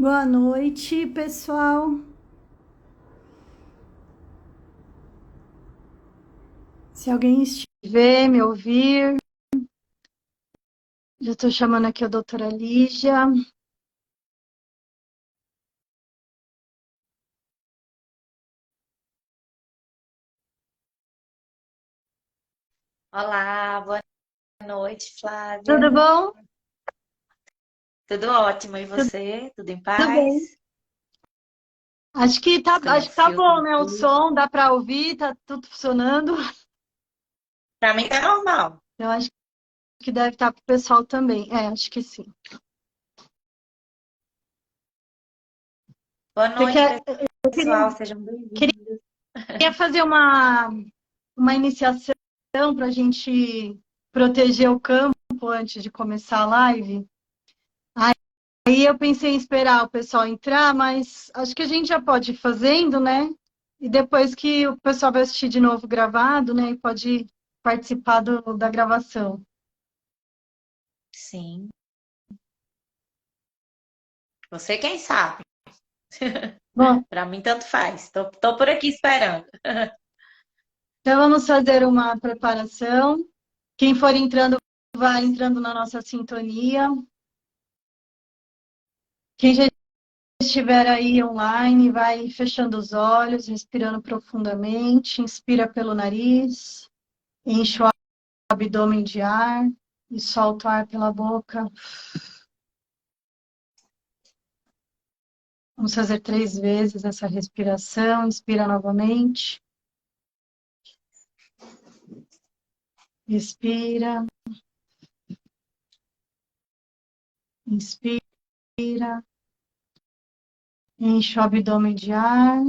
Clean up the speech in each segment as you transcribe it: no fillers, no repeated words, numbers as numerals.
Boa noite, pessoal. Se alguém estiver me ouvir, já estou chamando aqui a doutora Lígia. Olá, boa noite, Tudo Flávia. bom? Tudo ótimo, e você? Tudo em Tudo bem. paz? Acho Escolhendo que tá filtro bom, e né? O tudo. som dá para ouvir, tá tudo funcionando. Pra mim tá normal. Eu acho que deve estar para o pessoal também. Acho que sim. Boa Você noite, quer, eu pessoal, sejam bem-vindos. queria fazer uma iniciação para a gente proteger o campo antes de começar a live. Aí eu pensei em esperar o pessoal entrar, mas acho que a gente já pode ir fazendo, né? E depois que o pessoal vai assistir de novo gravado, né? E pode participar da gravação. Sim, você quem sabe. Bom, Pra mim tanto faz. Tô por aqui esperando. então vamos fazer uma preparação. Quem for entrando, vai entrando na nossa sintonia. Quem já estiver aí online, vai fechando os olhos, respirando profundamente. Inspira pelo nariz, enche o abdômen de ar e solta o ar pela boca. Vamos fazer 3 vezes essa respiração. Inspira novamente. Expira. Inspira. Enche o abdômen de ar.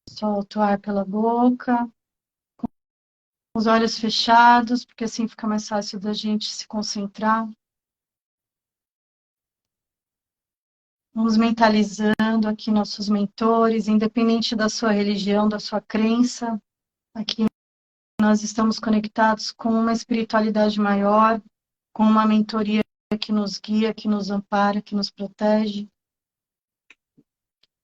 Solta o ar pela boca. Com os olhos fechados, porque assim fica mais fácil da gente se concentrar. Vamos mentalizando aqui nossos mentores, independente da sua religião, da sua crença. Aqui nós estamos conectados com uma espiritualidade maior, com uma mentoria que nos guia, que nos ampara, que nos protege.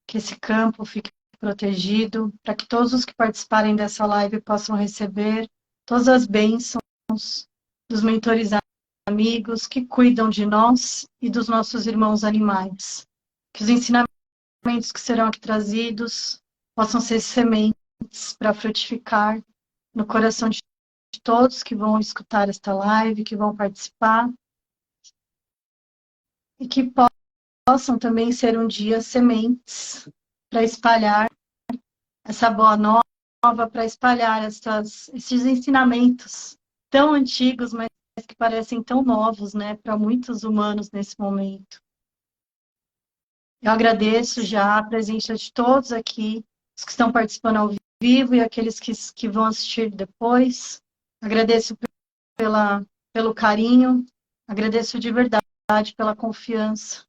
Que esse campo fique protegido, para que todos os que participarem dessa live possam receber todas as bênçãos dos mentores amigos que cuidam de nós e dos nossos irmãos animais. Que os ensinamentos que serão aqui trazidos possam ser sementes para frutificar no coração de todos que vão escutar esta live, que vão participar, e que possam também ser um dia sementes para espalhar essa boa nova, para espalhar esses ensinamentos tão antigos, mas que parecem tão novos, né, para muitos humanos nesse momento. Eu agradeço já a presença de todos aqui, os que estão participando ao vivo e aqueles que vão assistir depois. Agradeço pelo carinho, agradeço de verdade pela confiança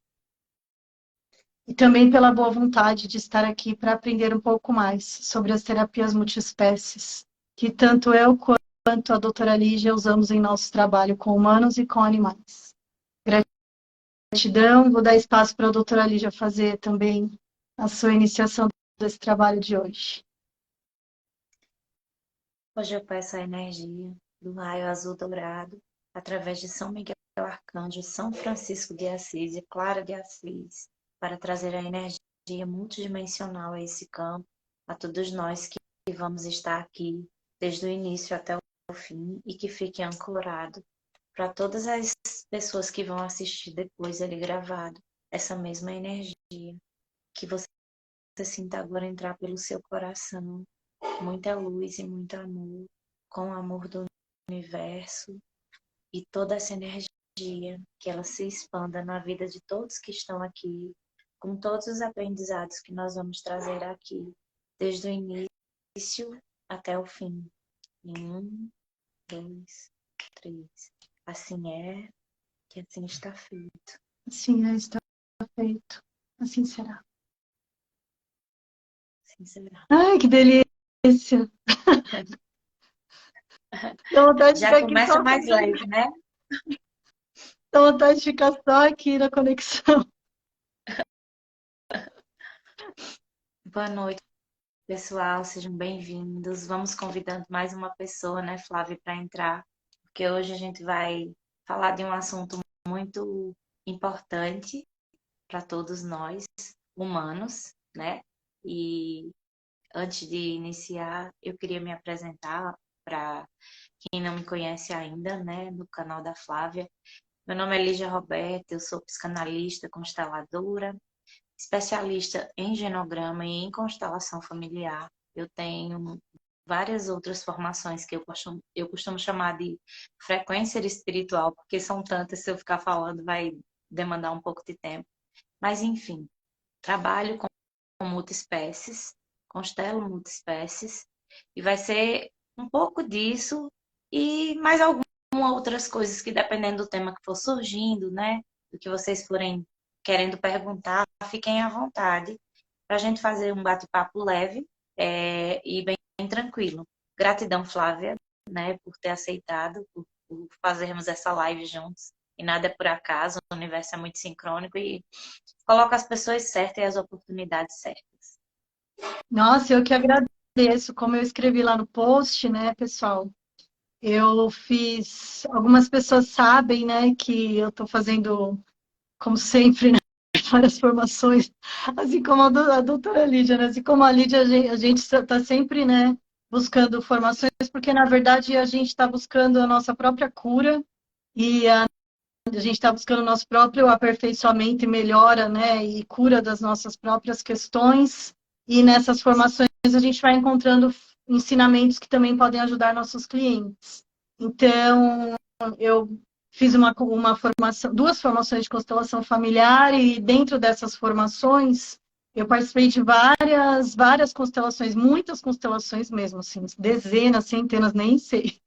e também pela boa vontade de estar aqui para aprender um pouco mais sobre as terapias multiespécies, que tanto eu quanto a doutora Lígia usamos em nosso trabalho com humanos e com animais. Gratidão, vou dar espaço para a doutora Lígia fazer também a sua iniciação desse trabalho de hoje. Hoje eu peço a energia do raio azul dourado, através de São Miguel Arcanjo, São Francisco de Assis e Clara de Assis, para trazer a energia multidimensional a esse campo, a todos nós que vamos estar aqui desde o início até o fim e que fique ancorado para todas as pessoas que vão assistir depois ele gravado, essa mesma energia, que você sinta agora entrar pelo seu coração, muita luz e muito amor, com o amor do universo e toda essa energia, que ela se expanda na vida de todos que estão aqui, com todos os aprendizados que nós vamos trazer aqui, desde o início até o fim. Em 1, 2, 3. Assim é, que assim está feito. Assim está feito, assim será. Assim será. Ai, que delícia! Dá vontade de Já ficar aqui começa só mais fazendo. leve, né? Dá vontade de ficar só aqui na conexão. Boa noite, pessoal. Sejam bem-vindos. Vamos convidando mais uma pessoa, né, Flávia, para entrar, porque hoje a gente vai falar de um assunto muito importante para todos nós, humanos, né? E antes de iniciar, eu queria me apresentar para quem não me conhece ainda, né, no canal da Flávia. Meu nome é Lígia Roberta, eu sou psicanalista, consteladora, especialista em genograma e em constelação familiar. Eu tenho várias outras formações que eu costumo chamar de frequência espiritual, porque são tantas, se eu ficar falando vai demandar um pouco de tempo. Mas, enfim, trabalho com multiespécies, constelo multiespécies, e vai ser um pouco disso e mais algumas outras coisas que, dependendo do tema que for surgindo, né, do que vocês forem querendo perguntar, fiquem à vontade para a gente fazer um bate-papo leve e bem tranquilo. Gratidão, Flávia, né, por ter aceitado, por fazermos essa live juntos. E nada é por acaso, o universo é muito sincrônico e coloca as pessoas certas e as oportunidades certas. Nossa, eu que agradeço. Como eu escrevi lá no post, né, pessoal? Eu fiz. Algumas pessoas sabem, né, que eu estou fazendo, como sempre, né, várias formações, assim como a doutora Lídia, né? Assim como a Lídia, a gente está sempre, né, buscando formações, porque na verdade a gente está buscando a nossa própria cura e a gente está buscando o nosso próprio aperfeiçoamento e melhora, né, e cura das nossas próprias questões. E nessas formações a gente vai encontrando ensinamentos que também podem ajudar nossos clientes. Então, eu fiz uma formação, duas formações de constelação familiar e dentro dessas formações eu participei de várias constelações, muitas constelações mesmo, assim, dezenas, centenas, nem sei.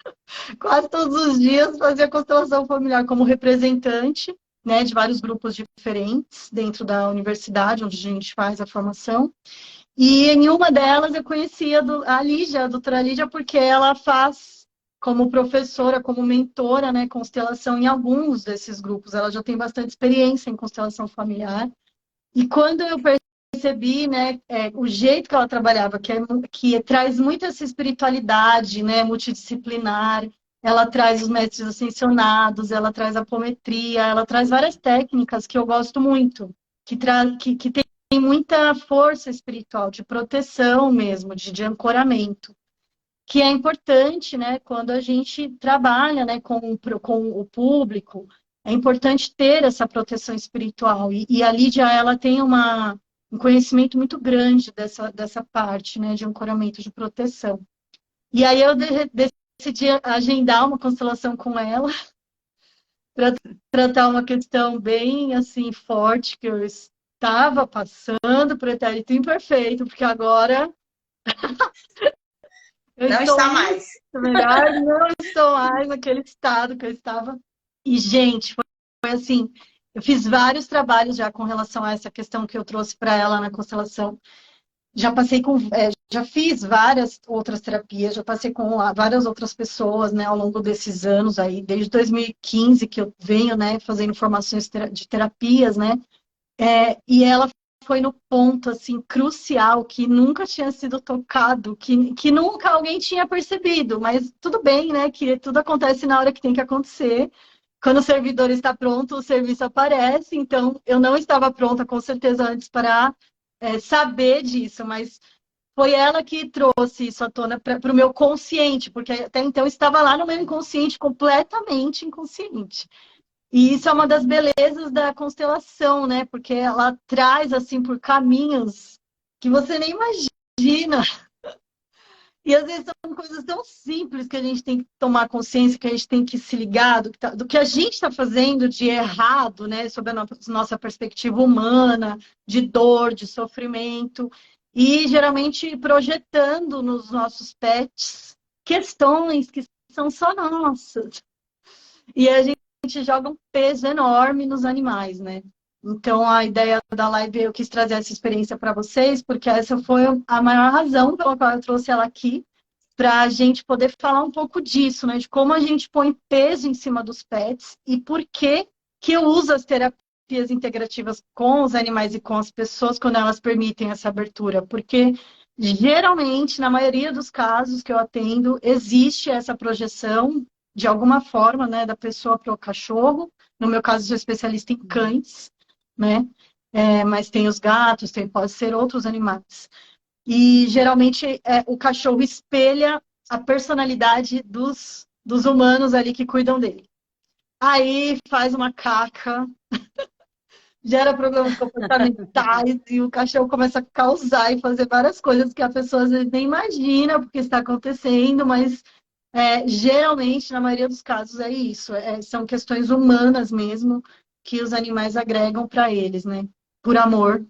Quase todos os dias fazia constelação familiar como representante, né, de vários grupos diferentes dentro da universidade onde a gente faz a formação. E em uma delas eu conhecia a Lígia, a doutora Lígia, porque ela faz como professora, como mentora, né, constelação em alguns desses grupos. Ela já tem bastante experiência em constelação familiar. E quando eu percebi, né, o jeito que ela trabalhava, que traz muito essa espiritualidade, né, multidisciplinar, ela traz os mestres ascensionados, ela traz a apometria, ela traz várias técnicas que eu gosto muito, que tem muita força espiritual, de proteção mesmo, de ancoramento, que é importante, né, quando a gente trabalha, né, com o público, é importante ter essa proteção espiritual. E a Lídia, ela tem um conhecimento muito grande dessa parte, né, de ancoramento, de proteção. E aí eu decidi agendar uma constelação com ela para tratar uma questão bem, assim, forte que eu estava passando, pretérito imperfeito, porque agora eu Não estou está muito mais. melhor, não estou mais naquele estado que eu estava. E, gente, foi assim, eu fiz vários trabalhos já com relação a essa questão que eu trouxe para ela na constelação. Já passei já fiz várias outras terapias, já passei com várias outras pessoas, né, ao longo desses anos aí, desde 2015 que eu venho, né, fazendo formações de terapias, né, e ela foi no ponto, assim, crucial, que nunca tinha sido tocado, que nunca alguém tinha percebido, mas tudo bem, né, que tudo acontece na hora que tem que acontecer. Quando o servidor está pronto, o serviço aparece, então eu não estava pronta, com certeza, antes para saber disso, mas foi ela que trouxe isso à tona para o meu consciente, porque até então estava lá no meu inconsciente, completamente inconsciente. E isso é uma das belezas da constelação, né? Porque ela traz, assim, por caminhos que você nem imagina. E às vezes são coisas tão simples que a gente tem que tomar consciência, que a gente tem que se ligar do que a gente está fazendo de errado, né? Sob a nossa perspectiva humana, de dor, de sofrimento. E geralmente projetando nos nossos pets questões que são só nossas. E a gente joga um peso enorme nos animais, né? Então, a ideia da live, eu quis trazer essa experiência para vocês, porque essa foi a maior razão pela qual eu trouxe ela aqui, para a gente poder falar um pouco disso, né? De como a gente põe peso em cima dos pets e por que eu uso as terapias terapias integrativas com os animais e com as pessoas quando elas permitem essa abertura, porque geralmente, na maioria dos casos que eu atendo, existe essa projeção de alguma forma, né, da pessoa para o cachorro. No meu caso, sou especialista em cães, né? Mas tem os gatos, pode ser outros animais. E geralmente o cachorro espelha a personalidade dos humanos ali que cuidam dele. Aí faz uma caca, gera problemas comportamentais e o cachorro começa a causar e fazer várias coisas que a pessoa às vezes nem imagina porque está acontecendo, mas geralmente, na maioria dos casos, é isso. São questões humanas mesmo que os animais agregam para eles, né? Por amor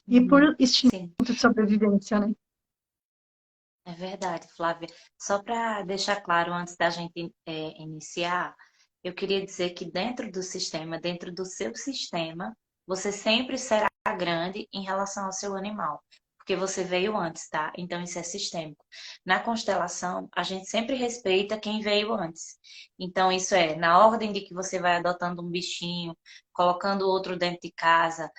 e por instinto Sim, de sobrevivência, né? é verdade, Flávia. Só para deixar claro, antes da gente iniciar, eu queria dizer que dentro do sistema, dentro do seu sistema, você sempre será grande em relação ao seu animal, porque você veio antes, tá? Então isso é sistêmico. Na constelação, a gente sempre respeita quem veio antes. Então isso é na ordem de que você vai adotando um bichinho, colocando outro dentro de casa,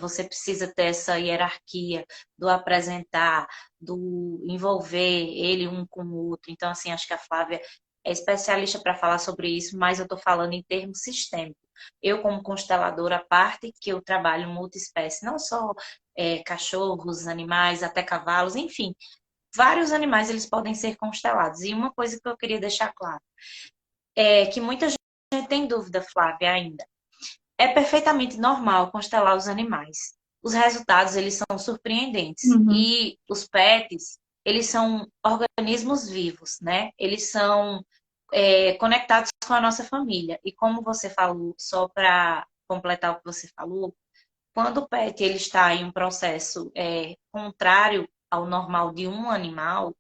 você precisa ter essa hierarquia do apresentar, do envolver ele um com o outro. Então, assim, acho que a Flávia é especialista para falar sobre isso, mas eu estou falando em termos sistêmicos. Eu, como consteladora, a parte que eu trabalho multiespécie, não só cachorros, animais, até cavalos, enfim, vários animais eles podem ser constelados. E uma coisa que eu queria deixar claro é que muita gente tem dúvida, Flávia, ainda. É perfeitamente normal constelar os animais. Os resultados, eles são surpreendentes. Uhum. E os pets, eles são organismos vivos, né? Eles são conectados com a nossa família. E como você falou, só para completar o que você falou, quando o pet ele está em um processo contrário ao normal de um animal,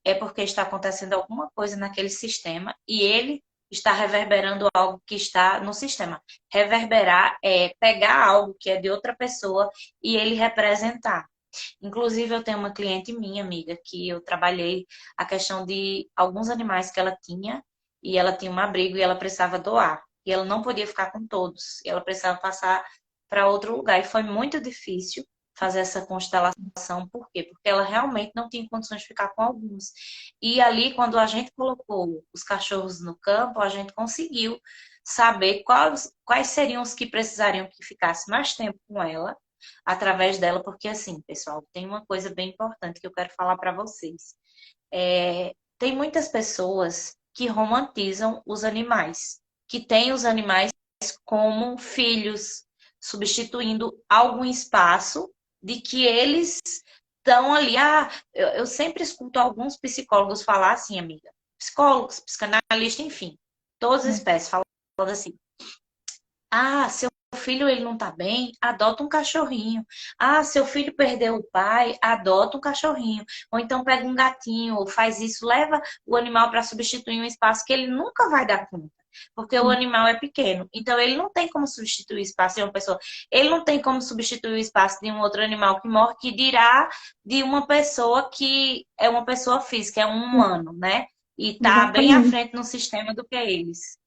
é porque está acontecendo alguma coisa naquele sistema e ele está reverberando algo que está no sistema. Reverberar é pegar algo que é de outra pessoa e ele representar. Inclusive, eu tenho uma cliente minha, amiga, que eu trabalhei a questão de alguns animais que ela tinha e ela tinha um abrigo e ela precisava doar. E ela não podia ficar com todos. E ela precisava passar para outro lugar. E foi muito difícil fazer essa constelação. Por quê? Porque ela realmente não tinha condições de ficar com alguns. E ali, quando a gente colocou os cachorros no campo, a gente conseguiu saber quais seriam os que precisariam que ficasse mais tempo com ela, através dela, porque assim, pessoal, tem uma coisa bem importante que eu quero falar para vocês. Tem muitas pessoas que romantizam os animais, que têm os animais como filhos, substituindo algum espaço de que eles estão ali. Eu sempre escuto alguns psicólogos falar assim, amiga. Psicólogos, psicanalistas, enfim, todas as espécies falando assim. Seu filho ele não tá bem, adota um cachorrinho. Seu filho perdeu o pai, adota um cachorrinho. Ou então pega um gatinho, ou faz isso, leva o animal para substituir um espaço que ele nunca vai dar conta. Porque o animal é pequeno. Então ele não tem como substituir o espaço de uma pessoa. Ele não tem como substituir o espaço de um outro animal que morre, que dirá de uma pessoa que é uma pessoa física, é um humano, né? E tá bem à Exatamente. frente no sistema do que eles.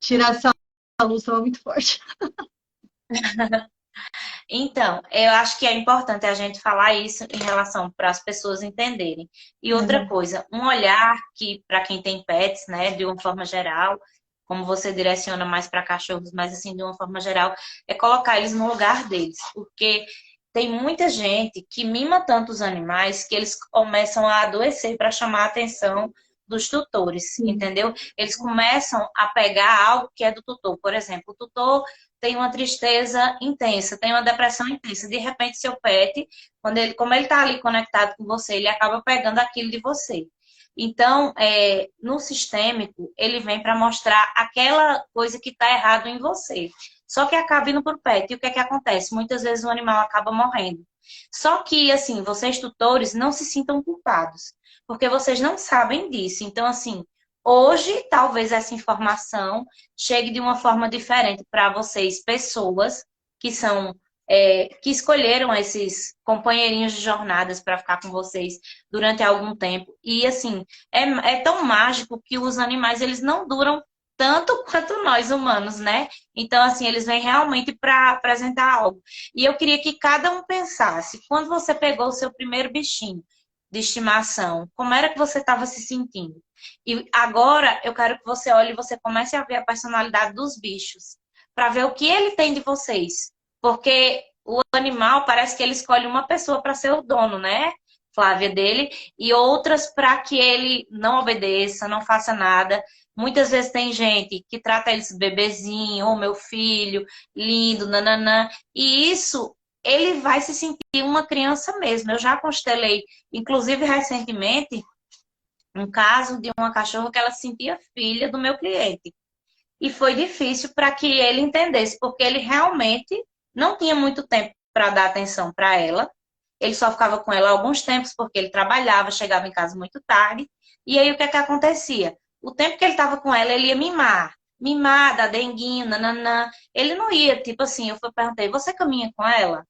Tirar essa luz estava muito forte. Então, eu acho que é importante a gente falar isso em relação para as pessoas entenderem. E outra Exato. coisa, um olhar que para quem tem pets, né, de uma forma geral, como você direciona mais para cachorros, mas assim, de uma forma geral, é colocar eles no lugar deles, porque tem muita gente que mima tanto os animais que eles começam a adoecer para chamar a atenção dos tutores, Sim. entendeu? Eles começam a pegar algo que é do tutor. Por exemplo, o tutor tem uma tristeza intensa, tem uma depressão intensa. De repente, seu pet, como ele está ali conectado com você, ele acaba pegando aquilo de você. Então, no sistêmico, ele vem para mostrar aquela coisa que está errado em você. Só que acaba indo para o pet. E o que é que acontece? Muitas vezes o animal acaba morrendo. Só que, assim, vocês tutores não se sintam culpados, porque vocês não sabem disso. Então, assim, hoje, talvez essa informação chegue de uma forma diferente para vocês, pessoas que são que escolheram esses companheirinhos de jornadas para ficar com vocês durante algum tempo. E assim, é tão mágico que os animais eles não duram tanto quanto nós humanos, né? Então, assim, eles vêm realmente para apresentar algo. E eu queria que cada um pensasse, quando você pegou o seu primeiro bichinho de estimação, como era que você estava se sentindo? E agora eu quero que você olhe e você comece a ver a personalidade dos bichos, para ver o que ele tem de vocês. Porque o animal parece que ele escolhe uma pessoa para ser o dono, né? Flávia, dele, e outras para que ele não obedeça, não faça nada. Muitas vezes tem gente que trata eles bebezinho, ou meu filho, lindo, nananã. E isso, ele vai se sentir uma criança mesmo. Eu já constelei, inclusive recentemente, um caso de uma cachorra que ela se sentia filha do meu cliente. E foi difícil para que ele entendesse, porque ele realmente não tinha muito tempo para dar atenção para ela. Ele só ficava com ela alguns tempos, porque ele trabalhava, chegava em casa muito tarde. E aí o que é que acontecia? O tempo que ele estava com ela, ele ia mimar. Mimar, dar denguinho, nananã. Ele não ia, tipo assim, eu perguntei, você caminha com ela?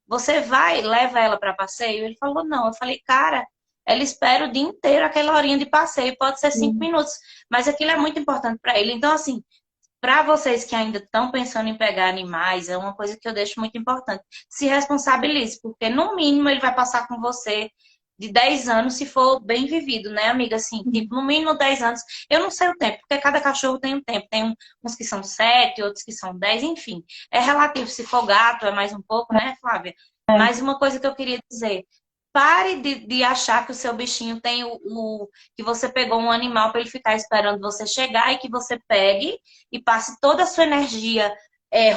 Você vai, leva ela para passeio? Ele falou, não. Eu falei, cara, ela espera o dia inteiro aquela horinha de passeio, pode ser 5 minutos, mas aquilo é muito importante para ele. Então, assim, para vocês que ainda estão pensando em pegar animais, é uma coisa que eu deixo muito importante. Se responsabilize, porque no mínimo ele vai passar com você de 10 anos, se for bem vivido, né, amiga? Assim, tipo, no mínimo 10 anos. Eu não sei o tempo, porque cada cachorro tem um tempo. Tem uns que são 7, outros que são 10, enfim. É relativo. Se for gato, é mais um pouco, né, Flávia? É. Mas uma coisa que eu queria dizer. Pare de achar que o seu bichinho tem que você pegou um animal para ele ficar esperando você chegar e que você pegue e passe toda a sua energia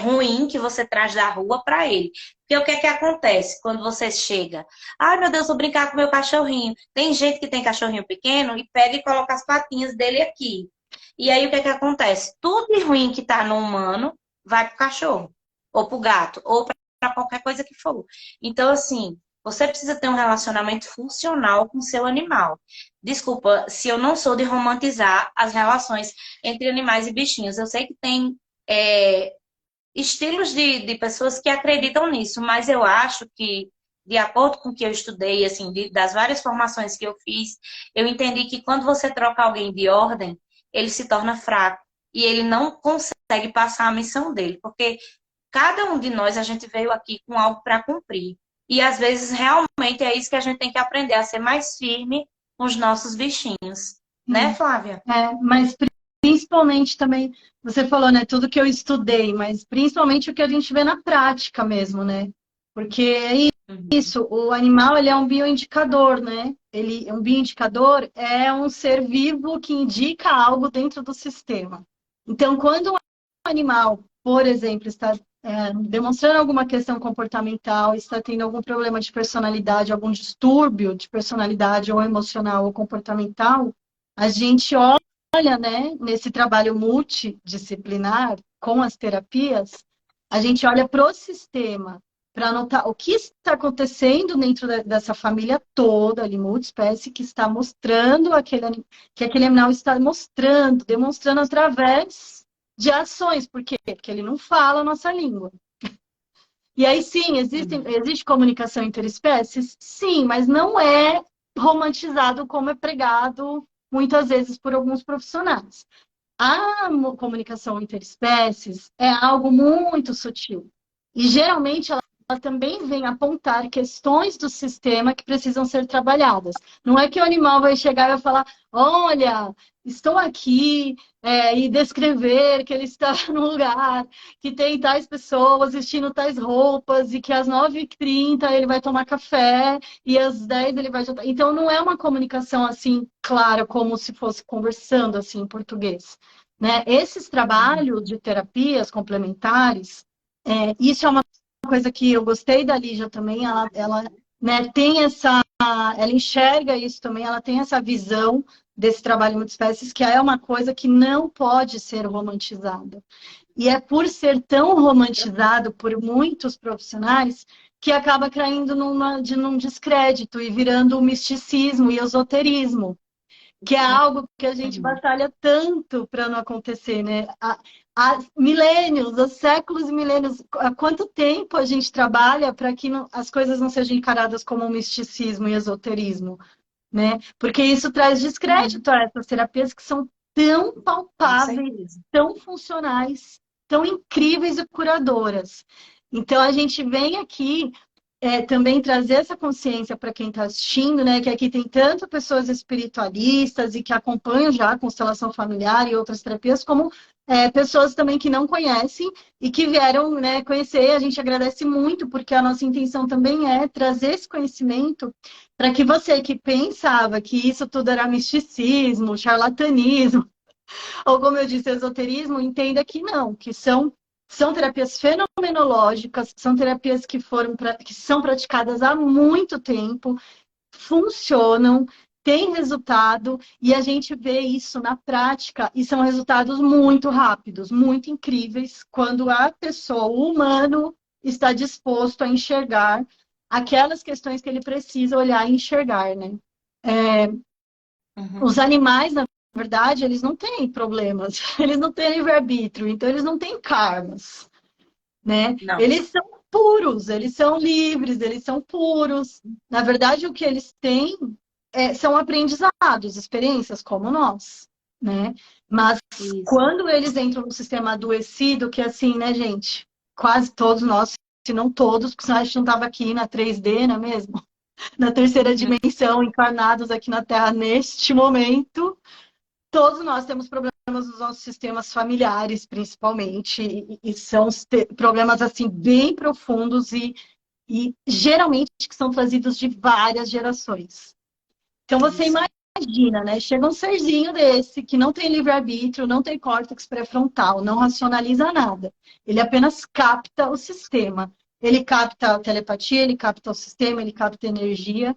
ruim que você traz da rua para ele. Porque o que é que acontece quando você chega? Ai, meu Deus, vou brincar com meu cachorrinho. Tem gente que tem cachorrinho pequeno e pega e coloca as patinhas dele aqui. E aí o que é que acontece? Tudo de ruim que está no humano vai pro cachorro, ou pro gato, ou para qualquer coisa que for. Então, assim, você precisa ter um relacionamento funcional com seu animal. Desculpa se eu não sou de romantizar as relações entre animais e bichinhos. Eu sei que tem estilos de pessoas que acreditam nisso, mas eu acho que, de acordo com o que eu estudei, assim, das várias formações que eu fiz, eu entendi que quando você troca alguém de ordem, ele se torna fraco e ele não consegue passar a missão dele, porque cada um de nós, a gente veio aqui com algo para cumprir. E às vezes realmente é isso que a gente tem que aprender, a ser mais firme com os nossos bichinhos. Né, Flávia? Mas principalmente também, você falou, né, tudo que eu estudei, mas principalmente o que a gente vê na prática mesmo, né? Porque é isso, o animal, ele é um bioindicador, né? Um bioindicador é um ser vivo que indica algo dentro do sistema. Então, quando um animal, por exemplo, está demonstrando alguma questão comportamental, está tendo algum problema de personalidade, algum distúrbio de personalidade ou emocional ou comportamental, a gente olha, né, nesse trabalho multidisciplinar com as terapias, a gente olha para o sistema para notar o que está acontecendo dentro dessa família toda, ali, multiespécie, que está mostrando que aquele animal está mostrando, demonstrando através de ações. Por quê? Porque ele não fala a nossa língua. E aí, sim, existe comunicação interespécies? Sim, mas não é romantizado como é pregado muitas vezes por alguns profissionais. A comunicação interespécies é algo muito sutil. E geralmente ela também vem apontar questões do sistema que precisam ser trabalhadas. Não é que o animal vai chegar e vai falar, olha, estou aqui, e descrever que ele está num lugar que tem tais pessoas vestindo tais roupas e que às 9h30 ele vai tomar café e às 10 ele vai jantar. Então não é uma comunicação assim clara, como se fosse conversando assim em português. Né? Esses trabalhos de terapias complementares, isso é uma coisa que eu gostei da Lígia também, ela né, tem ela enxerga isso também, ela tem essa visão desse trabalho multiespécies, que é uma coisa que não pode ser romantizada. E é por ser tão romantizado por muitos profissionais que acaba caindo num descrédito e virando um misticismo e esoterismo, que é algo que a gente batalha tanto para não acontecer, né? Há milênios, há séculos e milênios, há quanto tempo a gente trabalha para que as coisas não sejam encaradas como um misticismo e esoterismo, né? Porque isso traz descrédito a essas terapias que são tão Com palpáveis, certeza. tão funcionais, tão incríveis e curadoras. Então, a gente vem aqui também trazer essa consciência para quem está assistindo, né? Que aqui tem tanto pessoas espiritualistas e que acompanham já a constelação familiar e outras terapias, como pessoas também que não conhecem e que vieram, né, conhecer. A gente agradece muito, porque a nossa intenção também é trazer esse conhecimento para que você que pensava que isso tudo era misticismo, charlatanismo, ou como eu disse, esoterismo, entenda que não, que são terapias fenomenológicas, são terapias que são praticadas há muito tempo, funcionam, têm resultado, e a gente vê isso na prática, e são resultados muito rápidos, muito incríveis, quando a pessoa, o humano, está disposto a enxergar aquelas questões que ele precisa olhar e enxergar, né? Os Uhum. animais, na verdade, eles não têm problemas, eles não têm livre-arbítrio, então eles não têm karmas, né? Não. Eles são puros, eles são livres, eles são puros. Na verdade, o que eles têm são aprendizados, experiências como nós, né? Mas Isso. quando eles entram no sistema adoecido, que assim, né, gente? Quase todos nós, se não todos, porque senão a gente não estava aqui na 3D, não é mesmo? Na terceira dimensão, encarnados aqui na Terra neste momento. Todos nós temos problemas nos nossos sistemas familiares, principalmente, e são problemas assim bem profundos e geralmente que são trazidos de várias gerações. Então você Isso. imagina, né? Chega um serzinho desse que não tem livre-arbítrio, não tem córtex pré-frontal, não racionaliza nada. Ele apenas capta o sistema. Ele capta a telepatia, ele capta o sistema, ele capta energia.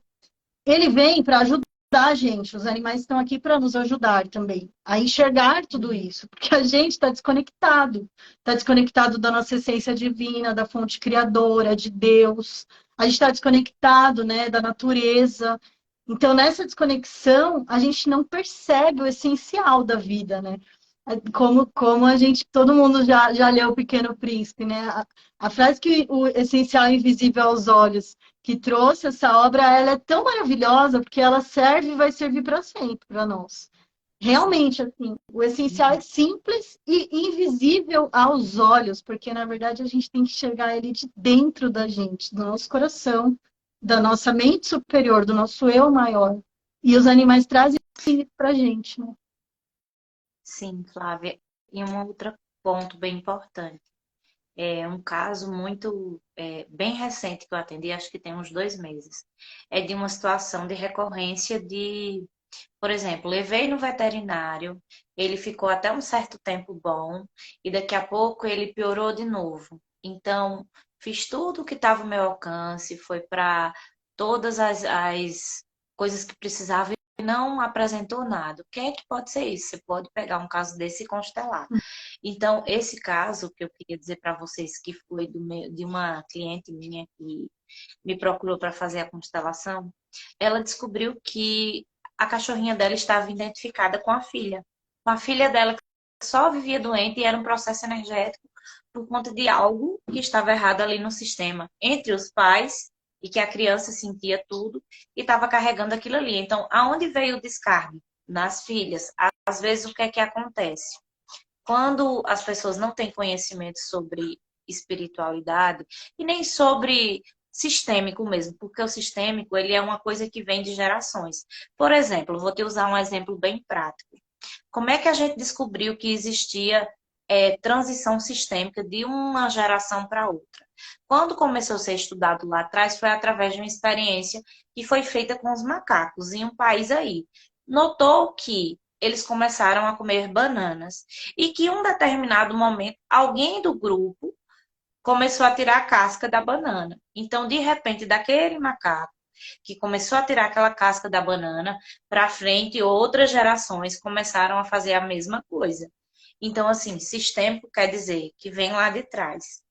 Ele vem para ajudar a gente. Os animais estão aqui para nos ajudar também a enxergar tudo Uhum. isso, porque a gente está desconectado da nossa essência divina, da fonte criadora, de Deus. A gente está desconectado, né, da natureza. Então, nessa desconexão, a gente não percebe o essencial da vida, né? Como a gente, todo mundo já leu O Pequeno Príncipe, né? A frase que o essencial é invisível aos olhos que trouxe essa obra, ela é tão maravilhosa porque ela serve e vai servir para sempre para nós. Sim. Realmente, assim, o essencial é Uhum. simples e invisível aos olhos, porque na verdade a gente tem que enxergar ele de dentro da gente, do nosso coração, da nossa mente superior, do nosso eu maior. E os animais trazem isso para a gente, né? Sim, Flávia. E um outro ponto bem importante. É um caso muito bem recente que eu atendi, acho que tem uns 2 meses. É de uma situação de recorrência de, por exemplo, levei no veterinário, ele ficou até um certo tempo bom e daqui a pouco ele piorou de novo. Então, fiz tudo o que estava ao meu alcance, foi para todas as coisas que precisava e não apresentou nada. O que é que pode ser isso? Você pode pegar um caso desse e constelar. Então, esse caso que eu queria dizer para vocês, que foi de uma cliente minha que me procurou para fazer a constelação, ela descobriu que a cachorrinha dela estava identificada com a filha dela que só vivia doente e era um processo energético por conta de algo que estava errado ali no sistema, entre os pais e que a criança sentia tudo e estava carregando aquilo ali. Então, aonde veio o descargue? Nas filhas. Às vezes, o que é que acontece? Quando as pessoas não têm conhecimento sobre espiritualidade e nem sobre sistêmico mesmo, porque o sistêmico ele é uma coisa que vem de gerações. Por exemplo, vou te usar um exemplo bem prático. Como é que a gente descobriu que existia transição sistêmica de uma geração para outra? Quando começou a ser estudado lá atrás, foi através de uma experiência que foi feita com os macacos em um país aí. Notou que eles começaram a comer bananas e que em um determinado momento alguém do grupo começou a tirar a casca da banana. Então, de repente, daquele macaco que começou a tirar aquela casca da banana, para frente, outras gerações começaram a fazer a mesma coisa. Então, assim, sistêmico quer dizer que vem lá de trás.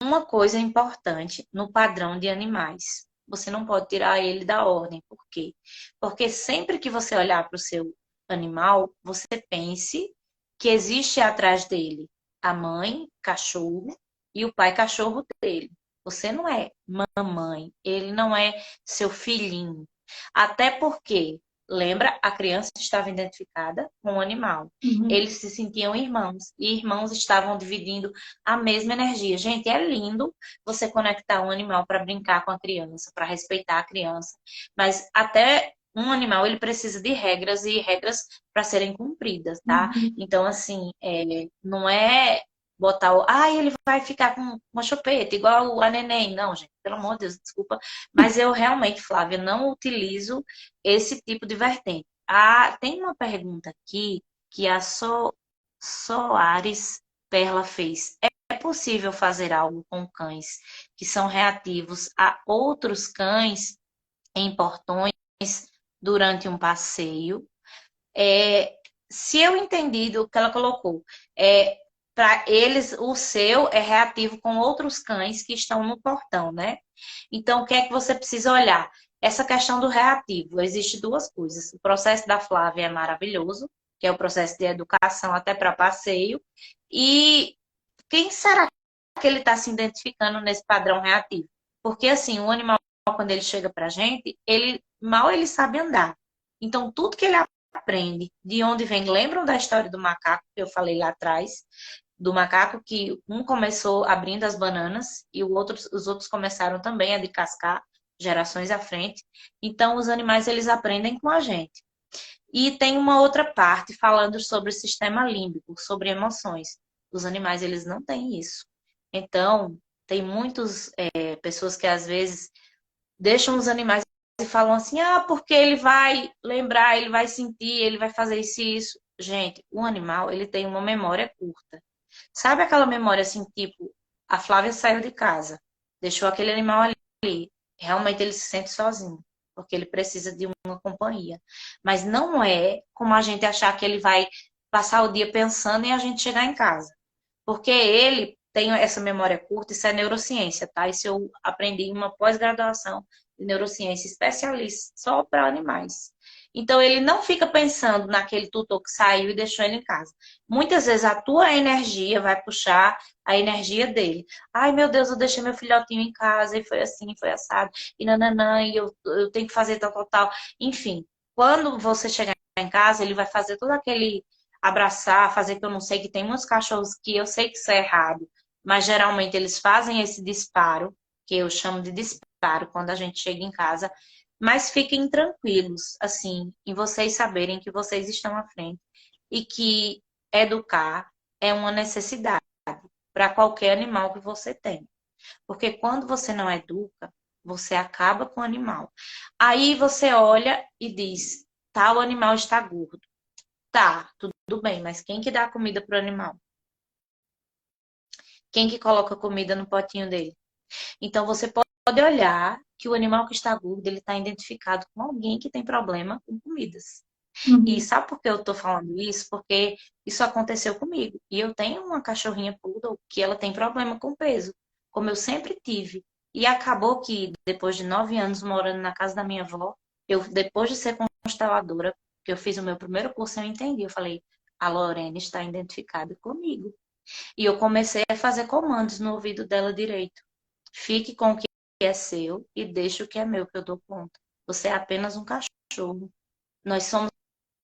Uma coisa importante no padrão de animais. Você não pode tirar ele da ordem. Por quê? Porque sempre que você olhar para o seu animal, você pense que existe atrás dele a mãe, cachorro, e o pai, cachorro dele. Você não é mamãe, ele não é seu filhinho. Até porque Lembra? A criança estava identificada com o animal. Uhum. Eles se sentiam irmãos e irmãos estavam dividindo a mesma energia. Gente, é lindo você conectar um animal para brincar com a criança, para respeitar a criança, mas até um animal ele precisa de regras e regras para serem cumpridas, tá? Uhum. Então, assim, não é botar o. Ah, ele vai ficar com uma chupeta, igual a neném. Não, gente, pelo amor de Deus, desculpa. Mas eu realmente, Flávia, não utilizo esse tipo de vertente. Ah, tem uma pergunta aqui que a Soares Perla fez. É possível fazer algo com cães que são reativos a outros cães em portões durante um passeio? É, se eu entendi do que ela colocou, para eles, o seu é reativo com outros cães que estão no portão, né? Então, o que é que você precisa olhar? Essa questão do reativo, existe duas coisas. O processo da Flávia é maravilhoso, que é o processo de educação até para passeio. E quem será que ele está se identificando nesse padrão reativo? Porque, assim, o animal, quando ele chega para a gente, mal ele sabe andar. Então, tudo que ele aprende, de onde vem, lembram da história do macaco que eu falei lá atrás? Do macaco que um começou abrindo as bananas e os outros começaram também a descascar gerações à frente. Então, os animais, eles aprendem com a gente. E tem uma outra parte falando sobre o sistema límbico, sobre emoções. Os animais, eles não têm isso. Então, tem muitas pessoas que às vezes deixam os animais e falam assim, ah, porque ele vai lembrar, ele vai sentir, ele vai fazer isso e isso. Gente, o animal, ele tem uma memória curta. Sabe aquela memória assim, tipo, a Flávia saiu de casa, deixou aquele animal ali, realmente ele se sente sozinho, porque ele precisa de uma companhia. Mas não é como a gente achar que ele vai passar o dia pensando em a gente chegar em casa. Porque ele tem essa memória curta, isso é neurociência, tá? Isso eu aprendi em uma pós-graduação de neurociência especialista só para animais. Então ele não fica pensando naquele tutor que saiu e deixou ele em casa. Muitas vezes a tua energia vai puxar a energia dele. Ai, meu Deus, eu deixei meu filhotinho em casa e foi assim, foi assado, e nananã, e eu tenho que fazer tal, tal, tal. Enfim, quando você chegar em casa, ele vai fazer todo aquele abraçar, fazer que eu não sei, que tem muitos cachorros que eu sei que isso é errado, mas geralmente eles fazem esse disparo, que eu chamo de disparo, quando a gente chega em casa, mas fiquem tranquilos, assim, em vocês saberem que vocês estão à frente e que educar é uma necessidade para qualquer animal que você tem. Porque quando você não educa, você acaba com o animal. Aí você olha e diz, tal animal está gordo. Tá, tudo bem, mas quem que dá a comida pro animal? Quem que coloca a comida no potinho dele? Então você pode olhar que o animal que está gordo, ele está identificado com alguém que tem problema com comidas. E Uhum. sabe por que eu tô falando isso? Porque isso aconteceu comigo. E eu tenho uma cachorrinha poodle que ela tem problema com peso, como eu sempre tive. E acabou que depois de 9 anos morando na casa da minha avó, eu depois de ser consteladora, que eu fiz o meu primeiro curso, eu entendi. Eu falei, a Lorena está identificada comigo. E eu comecei a fazer comandos no ouvido dela direito. Fique com o que é seu e deixe o que é meu, que eu dou conta. Você é apenas um cachorro. Nós somos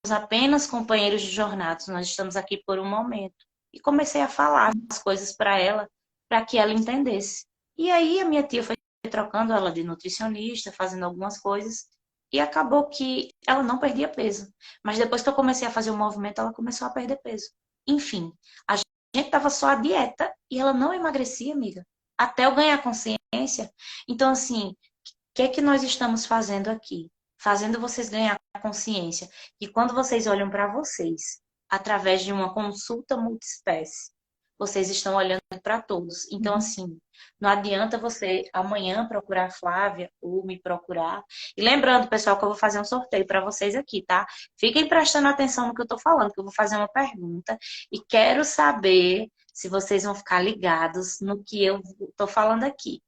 apenas companheiros de jornadas, nós estamos aqui por um momento. E comecei a falar as coisas para ela, para que ela entendesse. E aí a minha tia foi trocando ela de nutricionista, fazendo algumas coisas, e acabou que ela não perdia peso. Mas depois que eu comecei a fazer o movimento, ela começou a perder peso. Enfim, a gente estava só a dieta e ela não emagrecia, amiga. Até eu ganhar consciência. Então, assim, o que é que nós estamos fazendo aqui? Fazendo vocês ganhar consciência. E quando vocês olham para vocês, através de uma consulta multiespécie, vocês estão olhando para todos. Então, Uhum. assim, não adianta você amanhã procurar a Flávia ou me procurar. E lembrando, pessoal, que eu vou fazer um sorteio para vocês aqui, tá? Fiquem prestando atenção no que eu estou falando, que eu vou fazer uma pergunta e quero saber se vocês vão ficar ligados no que eu estou falando aqui.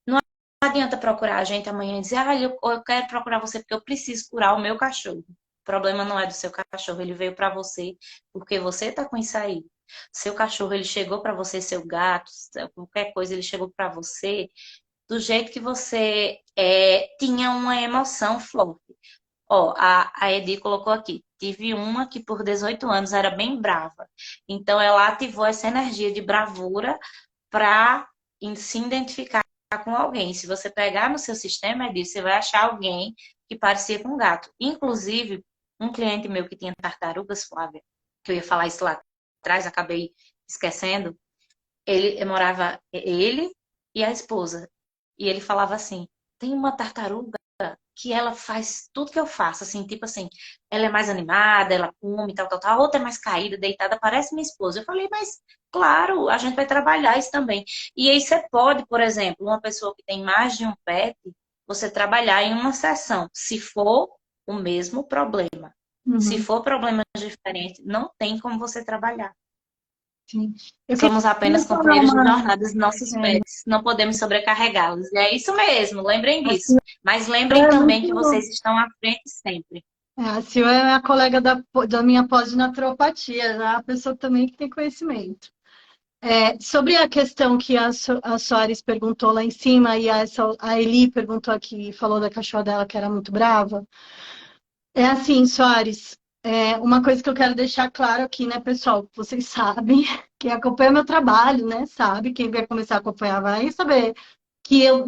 Não adianta procurar a gente amanhã e dizer, ah, eu quero procurar você porque eu preciso curar o meu cachorro. O problema não é do seu cachorro, ele veio para você porque você tá com isso aí. Seu cachorro, ele chegou para você, seu gato, qualquer coisa, ele chegou para você do jeito que você tinha uma emoção forte. Ó, a Edi colocou aqui. Tive uma que por 18 anos era bem brava. Então ela ativou essa energia de bravura para se identificar com alguém. Se você pegar no seu sistema, Edi, você vai achar alguém que parecia com um gato. Inclusive, um cliente meu que tinha tartarugas, Flávia, que eu ia falar isso lá atrás, acabei esquecendo. Ele morava ele e a esposa. E ele falava assim: tem uma tartaruga que ela faz tudo que eu faço, assim, tipo assim, ela é mais animada, ela come, tal, tal, tal, a outra é mais caída, deitada, parece minha esposa. Eu falei, mas claro, a gente vai trabalhar isso também. E aí você pode, por exemplo, uma pessoa que tem mais de um pet, você trabalhar em uma sessão, se for o mesmo problema. Se Uhum, for problemas diferentes, não tem como você trabalhar. sim. Eu Somos apenas queria falar companheiros de uma. jornada dos nossos É, pets. Não podemos sobrecarregá-los. E é isso mesmo, lembrem a disso. Sil Mas lembrem é também que muito. vocês estão à frente sempre. A Sil é a colega da minha pós de naturopatia, já a pessoa também que tem conhecimento. Sobre a questão que a Soares perguntou lá em cima e a Eli perguntou aqui, falou da cachorra dela que era muito brava. É assim, Soares, uma coisa que eu quero deixar claro aqui, né, pessoal? Vocês sabem, quem acompanha meu trabalho, né, sabe, quem vai começar a acompanhar vai saber que eu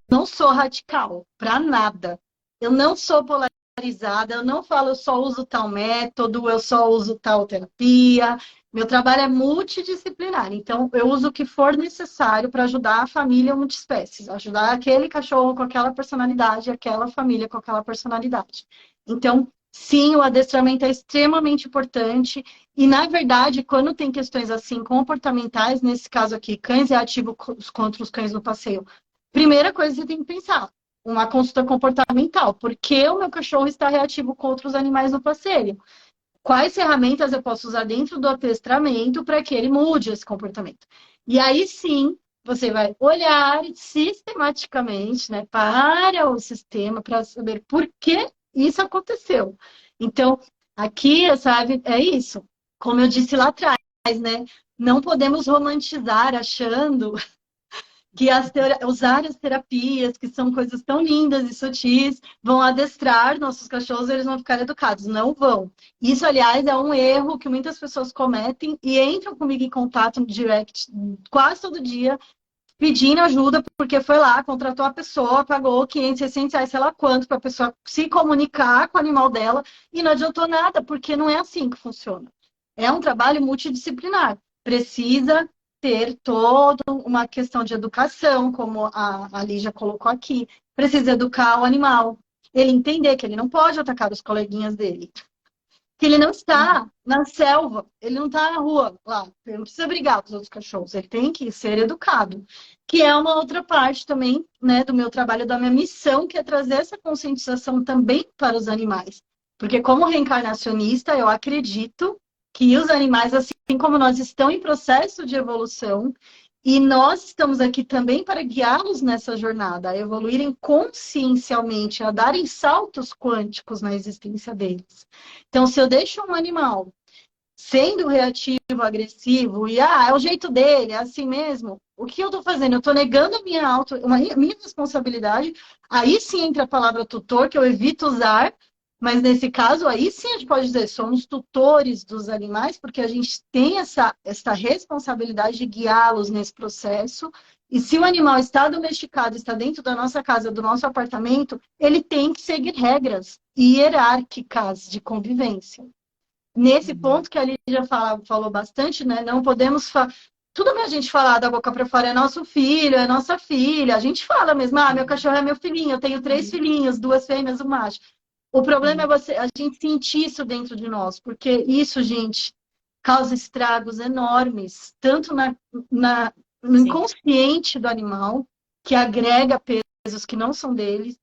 não sou radical, para nada. Eu não sou polarizada, eu não falo eu só uso tal método, eu só uso tal terapia. Meu trabalho é multidisciplinar, então eu uso o que for necessário para ajudar a família multiespécies, ajudar aquele cachorro com aquela personalidade, aquela família com aquela personalidade. Então, sim, o adestramento é extremamente importante. E, na verdade, quando tem questões assim comportamentais, nesse caso aqui, cães reativos contra os cães no passeio, primeira coisa que você tem que pensar, uma consulta comportamental. Por que o meu cachorro está reativo contra os animais no passeio? Quais ferramentas eu posso usar dentro do adestramento para que ele mude esse comportamento? E aí sim, você vai olhar sistematicamente, né, para o sistema para saber por que isso aconteceu. Então, aqui, sabe, é isso. Como eu disse lá atrás, né? Não podemos romantizar achando que usar as terapias, que são coisas tão lindas e sutis, vão adestrar nossos cachorros e eles vão ficar educados. Não vão. Isso, aliás, é um erro que muitas pessoas cometem e entram comigo em contato no direct quase todo dia, pedindo ajuda, porque foi lá, contratou a pessoa, pagou 500, 600 reais, sei lá quanto, para a pessoa se comunicar com o animal dela, e não adiantou nada, porque não é assim que funciona. É um trabalho multidisciplinar. Precisa ter toda uma questão de educação, como a Lígia colocou aqui. Precisa educar o animal. Ele entender que ele não pode atacar os coleguinhas dele, que ele não Uhum. está na selva, ele não está na rua lá, ele não precisa brigar com os outros cachorros, ele tem que ser educado. Que é uma outra parte também, né, do meu trabalho, da minha missão, que é trazer essa conscientização também para os animais. Porque como reencarnacionista, eu acredito que os animais, assim como nós, estão em processo de evolução e nós estamos aqui também para guiá-los nessa jornada, a evoluírem consciencialmente, a darem saltos quânticos na existência deles. Então, se eu deixo um animal sendo reativo, agressivo, e é o jeito dele, é assim mesmo, o que eu estou fazendo? Eu estou negando a minha responsabilidade. Aí sim entra a palavra tutor, que eu evito usar, mas nesse caso, aí sim a gente pode dizer, somos tutores dos animais, porque a gente tem essa responsabilidade de guiá-los nesse processo. E se o animal está domesticado, está dentro da nossa casa, do nosso apartamento, ele tem que seguir regras hierárquicas de convivência. Nesse Uhum. ponto que a Lídia falou bastante, né? Não podemos. Tudo bem a gente falar da boca para fora, é nosso filho, é nossa filha. A gente fala mesmo, meu cachorro é meu filhinho, eu tenho 3 filhinhos, 2 fêmeas, um macho. O problema é Uhum. a gente sentir isso dentro de nós, porque isso, gente, causa estragos enormes, tanto no Sim. inconsciente do animal, que agrega pesos que não são deles,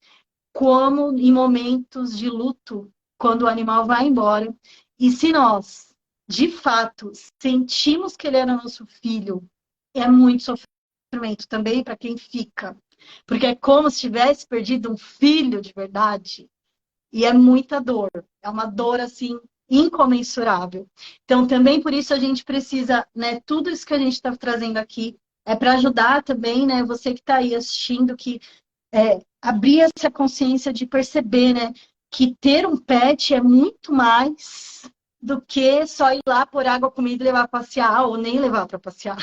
como em momentos de luto, quando o animal vai embora. E se nós, de fato, sentimos que ele era nosso filho, é muito sofrimento também para quem fica. Porque é como se tivesse perdido um filho de verdade. E é muita dor. É uma dor, assim, incomensurável. Então, também por isso a gente precisa, né, tudo isso que a gente está trazendo aqui é para ajudar também, né, você que está aí assistindo, que abrir essa consciência de perceber, né? que ter um pet é muito mais do que só ir lá pôr água, comida e levar para passear, ou nem levar para passear.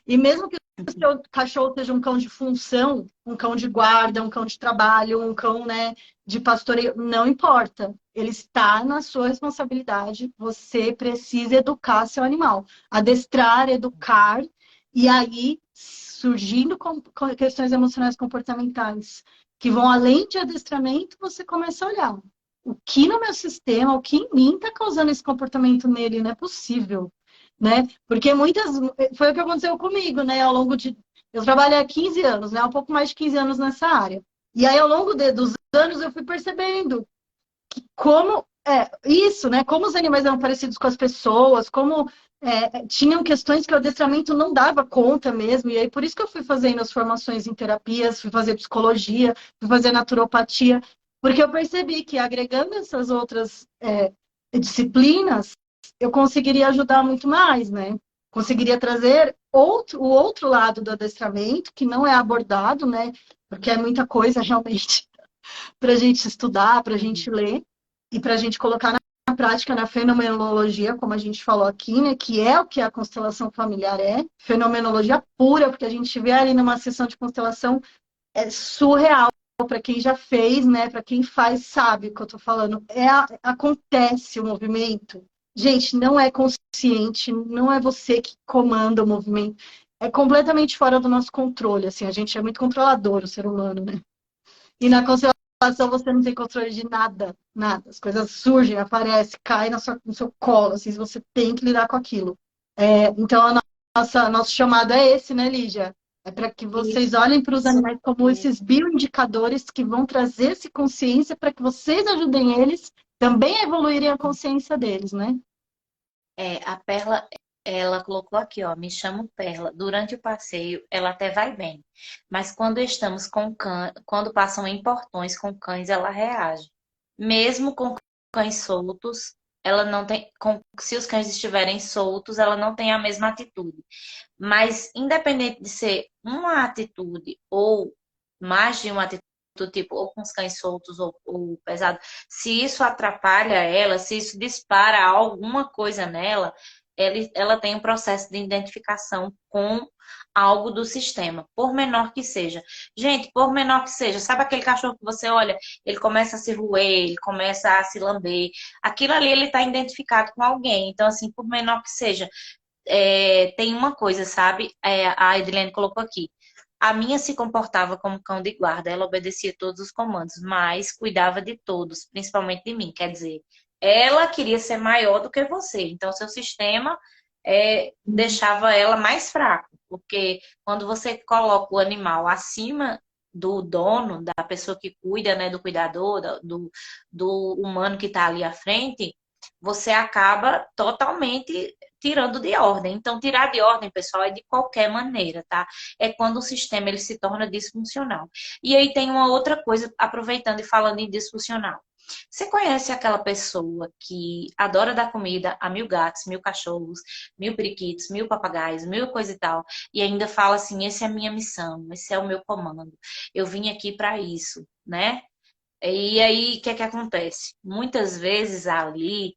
E mesmo que o seu cachorro seja um cão de função, um cão de guarda, um cão de trabalho, um cão, né, de pastoreio, não importa. Ele está na sua responsabilidade. Você precisa educar seu animal, adestrar, educar, e aí surgindo com questões emocionais comportamentais que vão além de adestramento, você começa a olhar o que no meu sistema, o que em mim está causando esse comportamento nele, não é possível, né? Porque foi o que aconteceu comigo, né? Ao longo de eu trabalhei há 15 anos, né? Um pouco mais de 15 anos nessa área. E aí, ao longo dos anos, eu fui percebendo como isso, né? Como os animais eram parecidos com as pessoas, como tinham questões que o adestramento não dava conta mesmo. E aí, por isso que eu fui fazendo as formações em terapias, fui fazer psicologia, fui fazer naturopatia, porque eu percebi que agregando essas outras disciplinas, eu conseguiria ajudar muito mais, né? Conseguiria trazer o outro lado do adestramento, que não é abordado, né? Porque é muita coisa realmente para a gente estudar, para a gente ler e para a gente colocar na prática, na fenomenologia, como a gente falou aqui, né? Que é o que a constelação familiar é, fenomenologia pura, porque a gente vê ali numa sessão de constelação surreal para quem já fez, né? Para quem faz sabe o que eu estou falando. Acontece o movimento. Gente, não é consciente, não é você que comanda o movimento. É completamente fora do nosso controle. Assim, a gente é muito controlador, o ser humano, né? E na constelação você não tem controle de nada, nada. As coisas surgem, aparecem, caem no seu colo, assim, você tem que lidar com aquilo. Então, nosso chamado é esse, né, Lígia? É para que vocês olhem para os animais como esses bioindicadores que vão trazer essa consciência para que vocês ajudem eles também a evoluírem a consciência deles, né? A Perla, ela colocou aqui, ó, me chamo Perla. Durante o passeio, ela até vai bem. Mas quando estamos com cães, quando passam em portões com cães, ela reage. Mesmo com cães soltos, ela não tem, se os cães estiverem soltos, ela não tem a mesma atitude. Mas independente de ser uma atitude ou mais de uma atitude, tipo, ou com os cães soltos ou pesado, se isso atrapalha ela, se isso dispara alguma coisa nela, ela tem um processo de identificação com algo do sistema, por menor que seja. Gente, por menor que seja, sabe aquele cachorro que você olha, ele começa a se roer, ele começa a se lamber, aquilo ali ele está identificado com alguém. Então, assim, por menor que seja, tem uma coisa, sabe? A Edilene colocou aqui. A minha se comportava como cão de guarda, ela obedecia todos os comandos, mas cuidava de todos, principalmente de mim. Quer dizer, ela queria ser maior do que você, então seu sistema deixava ela mais fraca, porque quando você coloca o animal acima do dono, da pessoa que cuida, né, do cuidador, do humano que está ali à frente, você acaba totalmente tirando de ordem. Então, tirar de ordem, pessoal, é de qualquer maneira, tá? É quando o sistema ele se torna disfuncional. E aí tem uma outra coisa, aproveitando e falando em disfuncional. Você conhece aquela pessoa que adora dar comida a 1000 gatos, 1000 cachorros, 1000 periquitos, 1000 papagaios, 1000 coisa e tal, e ainda fala assim: esse é a minha missão, esse é o meu comando, eu vim aqui para isso, né? E aí, o que é que acontece? Muitas vezes ali,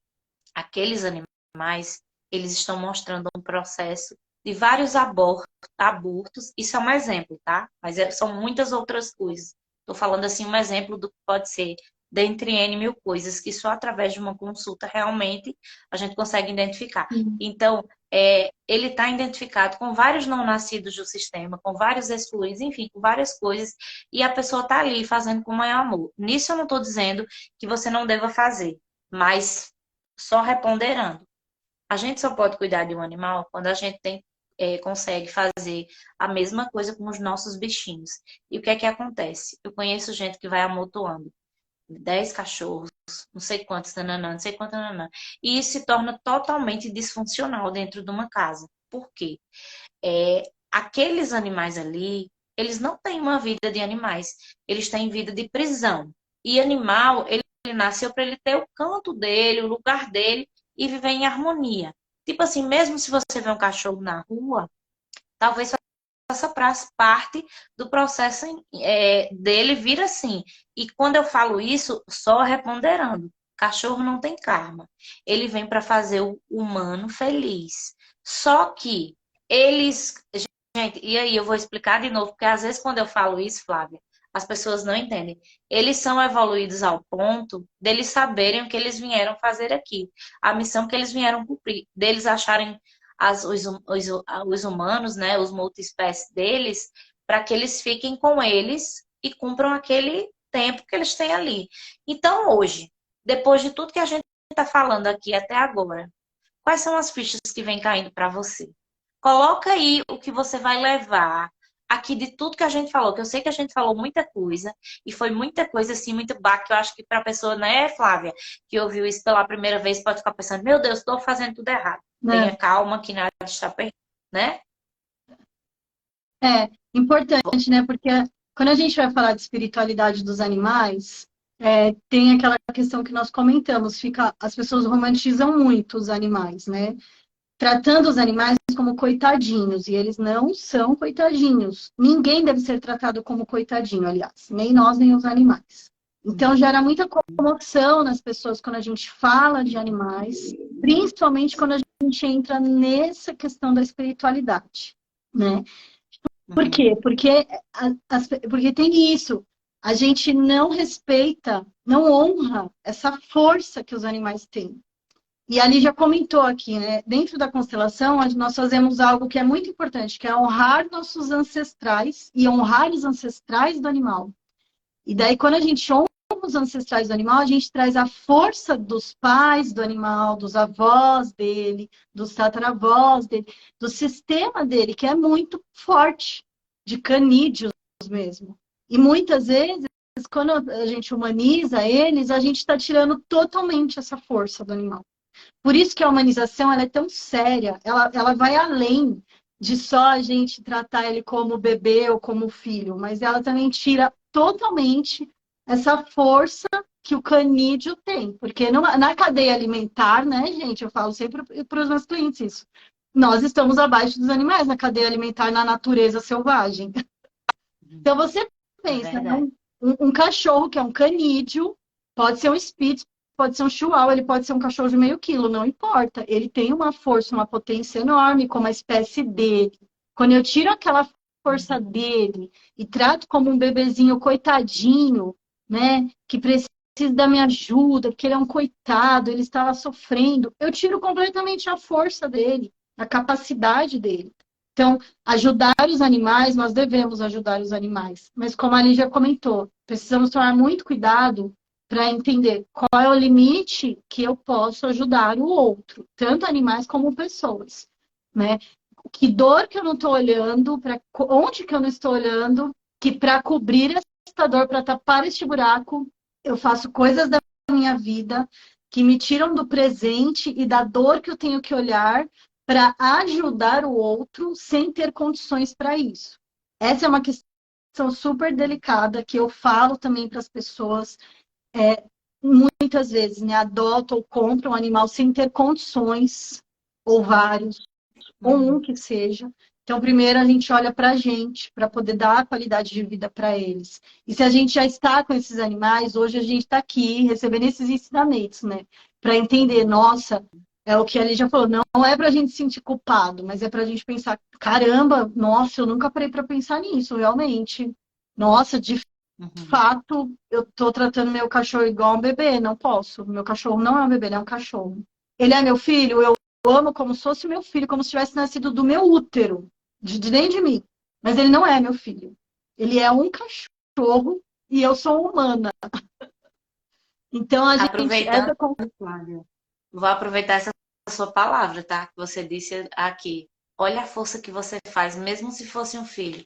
aqueles animais, eles estão mostrando um processo de vários abortos. Isso é um exemplo, tá? Mas são muitas outras coisas. Estou falando assim um exemplo do que pode ser dentre N mil coisas que só através de uma consulta realmente a gente consegue identificar. Então, ele está identificado com vários não nascidos do sistema, com vários excluídos, enfim, com várias coisas, e a pessoa está ali fazendo com o maior amor. Nisso eu não estou dizendo que você não deva fazer, mas só reponderando. A gente só pode cuidar de um animal quando a gente consegue fazer a mesma coisa com os nossos bichinhos. E o que é que acontece? Eu conheço gente que vai amontoando 10 cachorros, não sei quantos, nananã, não sei quantos, nananã. E isso se torna totalmente disfuncional dentro de uma casa. Por quê? Aqueles animais ali, eles não têm uma vida de animais, eles têm vida de prisão. E animal, ele nasceu para ele ter o canto dele, o lugar dele e viver em harmonia. Tipo assim, mesmo se você vê um cachorro na rua, talvez faz parte do processo dele vir assim. E quando eu falo isso, só reponderando, cachorro não tem karma. Ele vem para fazer o humano feliz. Só que eles, gente, e aí eu vou explicar de novo, porque às vezes quando eu falo isso, Flávia, as pessoas não entendem. Eles são evoluídos ao ponto deles saberem o que eles vieram fazer aqui, a missão que eles vieram cumprir, deles acharem os humanos, né, os multiespécies deles, para que eles fiquem com eles e cumpram aquele tempo que eles têm ali. Então, hoje, depois de tudo que a gente está falando aqui até agora, quais são as fichas que vêm caindo para você? Coloca aí o que você vai levar aqui de tudo que a gente falou, que eu sei que a gente falou muita coisa, e foi muita coisa, assim, muito baque, eu acho que para a pessoa, né, Flávia, que ouviu isso pela primeira vez, pode ficar pensando, meu Deus, estou fazendo tudo errado. Tenha calma que nada está perdido, né? É importante, né? Porque quando a gente vai falar de espiritualidade dos animais, tem aquela questão que nós comentamos, as pessoas romantizam muito os animais, né? Tratando os animais como coitadinhos, e eles não são coitadinhos. Ninguém deve ser tratado como coitadinho, aliás, nem nós, nem os animais. Então, gera muita comoção nas pessoas quando a gente fala de animais, principalmente quando a gente entra nessa questão da espiritualidade, né? Por quê? Porque tem isso. A gente não respeita, não honra essa força que os animais têm. E ali já comentou aqui, né? Dentro da constelação, nós fazemos algo que é muito importante, que é honrar nossos ancestrais e honrar os ancestrais do animal. E daí, quando a gente honra os ancestrais do animal, a gente traz a força dos pais do animal, dos avós dele, dos tataravós dele, do sistema dele, que é muito forte, de canídeos mesmo. E muitas vezes, quando a gente humaniza eles, a gente está tirando totalmente essa força do animal. Por isso que a humanização ela é tão séria, ela vai além de só a gente tratar ele como bebê ou como filho, mas ela também tira totalmente essa força que o canídeo tem. Porque na cadeia alimentar, né, gente, eu falo sempre para os meus clientes isso, nós estamos abaixo dos animais na cadeia alimentar, na natureza selvagem. Então você pensa, um cachorro que é um canídeo, pode ser um spitz, pode ser um chihuahua, ele pode ser um cachorro de meio quilo, não importa. Ele tem uma força, uma potência enorme como a espécie dele. Quando eu tiro aquela força dele e trato como um bebezinho coitadinho, né, que precisa da minha ajuda, porque ele é um coitado, ele estava sofrendo, eu tiro completamente a força dele, a capacidade dele. Então, ajudar os animais, nós devemos ajudar os animais. Mas como a Lígia comentou, precisamos tomar muito cuidado para entender qual é o limite que eu posso ajudar o outro, tanto animais como pessoas, né? Que dor que eu não estou olhando, para onde que eu não estou olhando, que para cobrir essa dor, para tapar este buraco, eu faço coisas da minha vida que me tiram do presente e da dor que eu tenho que olhar para ajudar o outro sem ter condições para isso. Essa é uma questão super delicada que eu falo também para as pessoas. Muitas vezes, né, adotam ou compram um animal sem ter condições, ou vários, ou um que seja. Então, primeiro a gente olha para a gente, para poder dar a qualidade de vida para eles. E se a gente já está com esses animais, hoje a gente está aqui recebendo esses ensinamentos, né? Para entender, nossa, é o que a Lígia falou, não é para a gente se sentir culpado, mas é para a gente pensar, caramba, nossa, eu nunca parei para pensar nisso, realmente. Nossa, de fato, eu estou tratando meu cachorro igual um bebê, não posso. Meu cachorro não é um bebê, ele é um cachorro. Ele é meu filho, eu amo como se fosse meu filho, como se tivesse nascido do meu útero, nem de mim. Mas ele não é meu filho. Ele é um cachorro e eu sou humana. Então a gente. Aproveitando, Flávia, vou aproveitar essa sua palavra, tá? Que você disse aqui. Olha a força que você faz, mesmo se fosse um filho.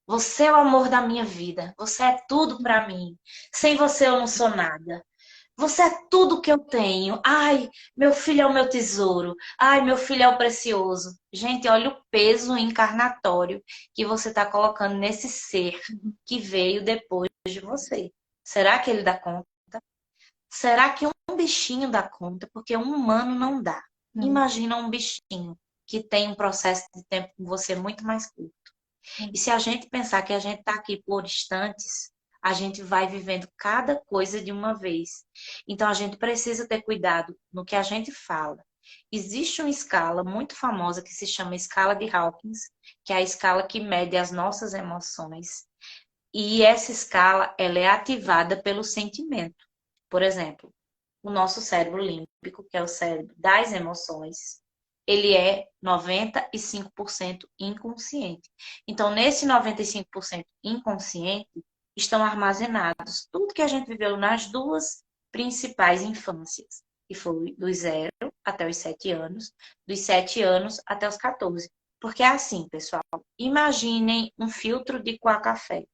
Você é o amor da minha vida. Você é tudo para mim. Sem você eu não sou nada. Você é tudo que eu tenho. Ai, meu filho é o meu tesouro. Ai, meu filho é o precioso. Gente, olha o peso encarnatório que você está colocando nesse ser que veio depois de você. Será que ele dá conta? Será que um bichinho dá conta? Porque um humano não dá. Imagina um bichinho que tem um processo de tempo com você muito mais curto. E se a gente pensar que a gente está aqui por instantes, a gente vai vivendo cada coisa de uma vez. Então a gente precisa ter cuidado no que a gente fala. Existe uma escala muito famosa que se chama escala de Hawkins, que é a escala que mede as nossas emoções. E essa escala, ela é ativada pelo sentimento. Por exemplo, o nosso cérebro límbico, que é o cérebro das emoções, ele é 95% inconsciente. Então, nesse 95% inconsciente, estão armazenados tudo que a gente viveu nas duas principais infâncias, que foi dos 0 até os 7 anos, dos 7 anos até os 14. Porque é assim, pessoal, imaginem um filtro de coar café.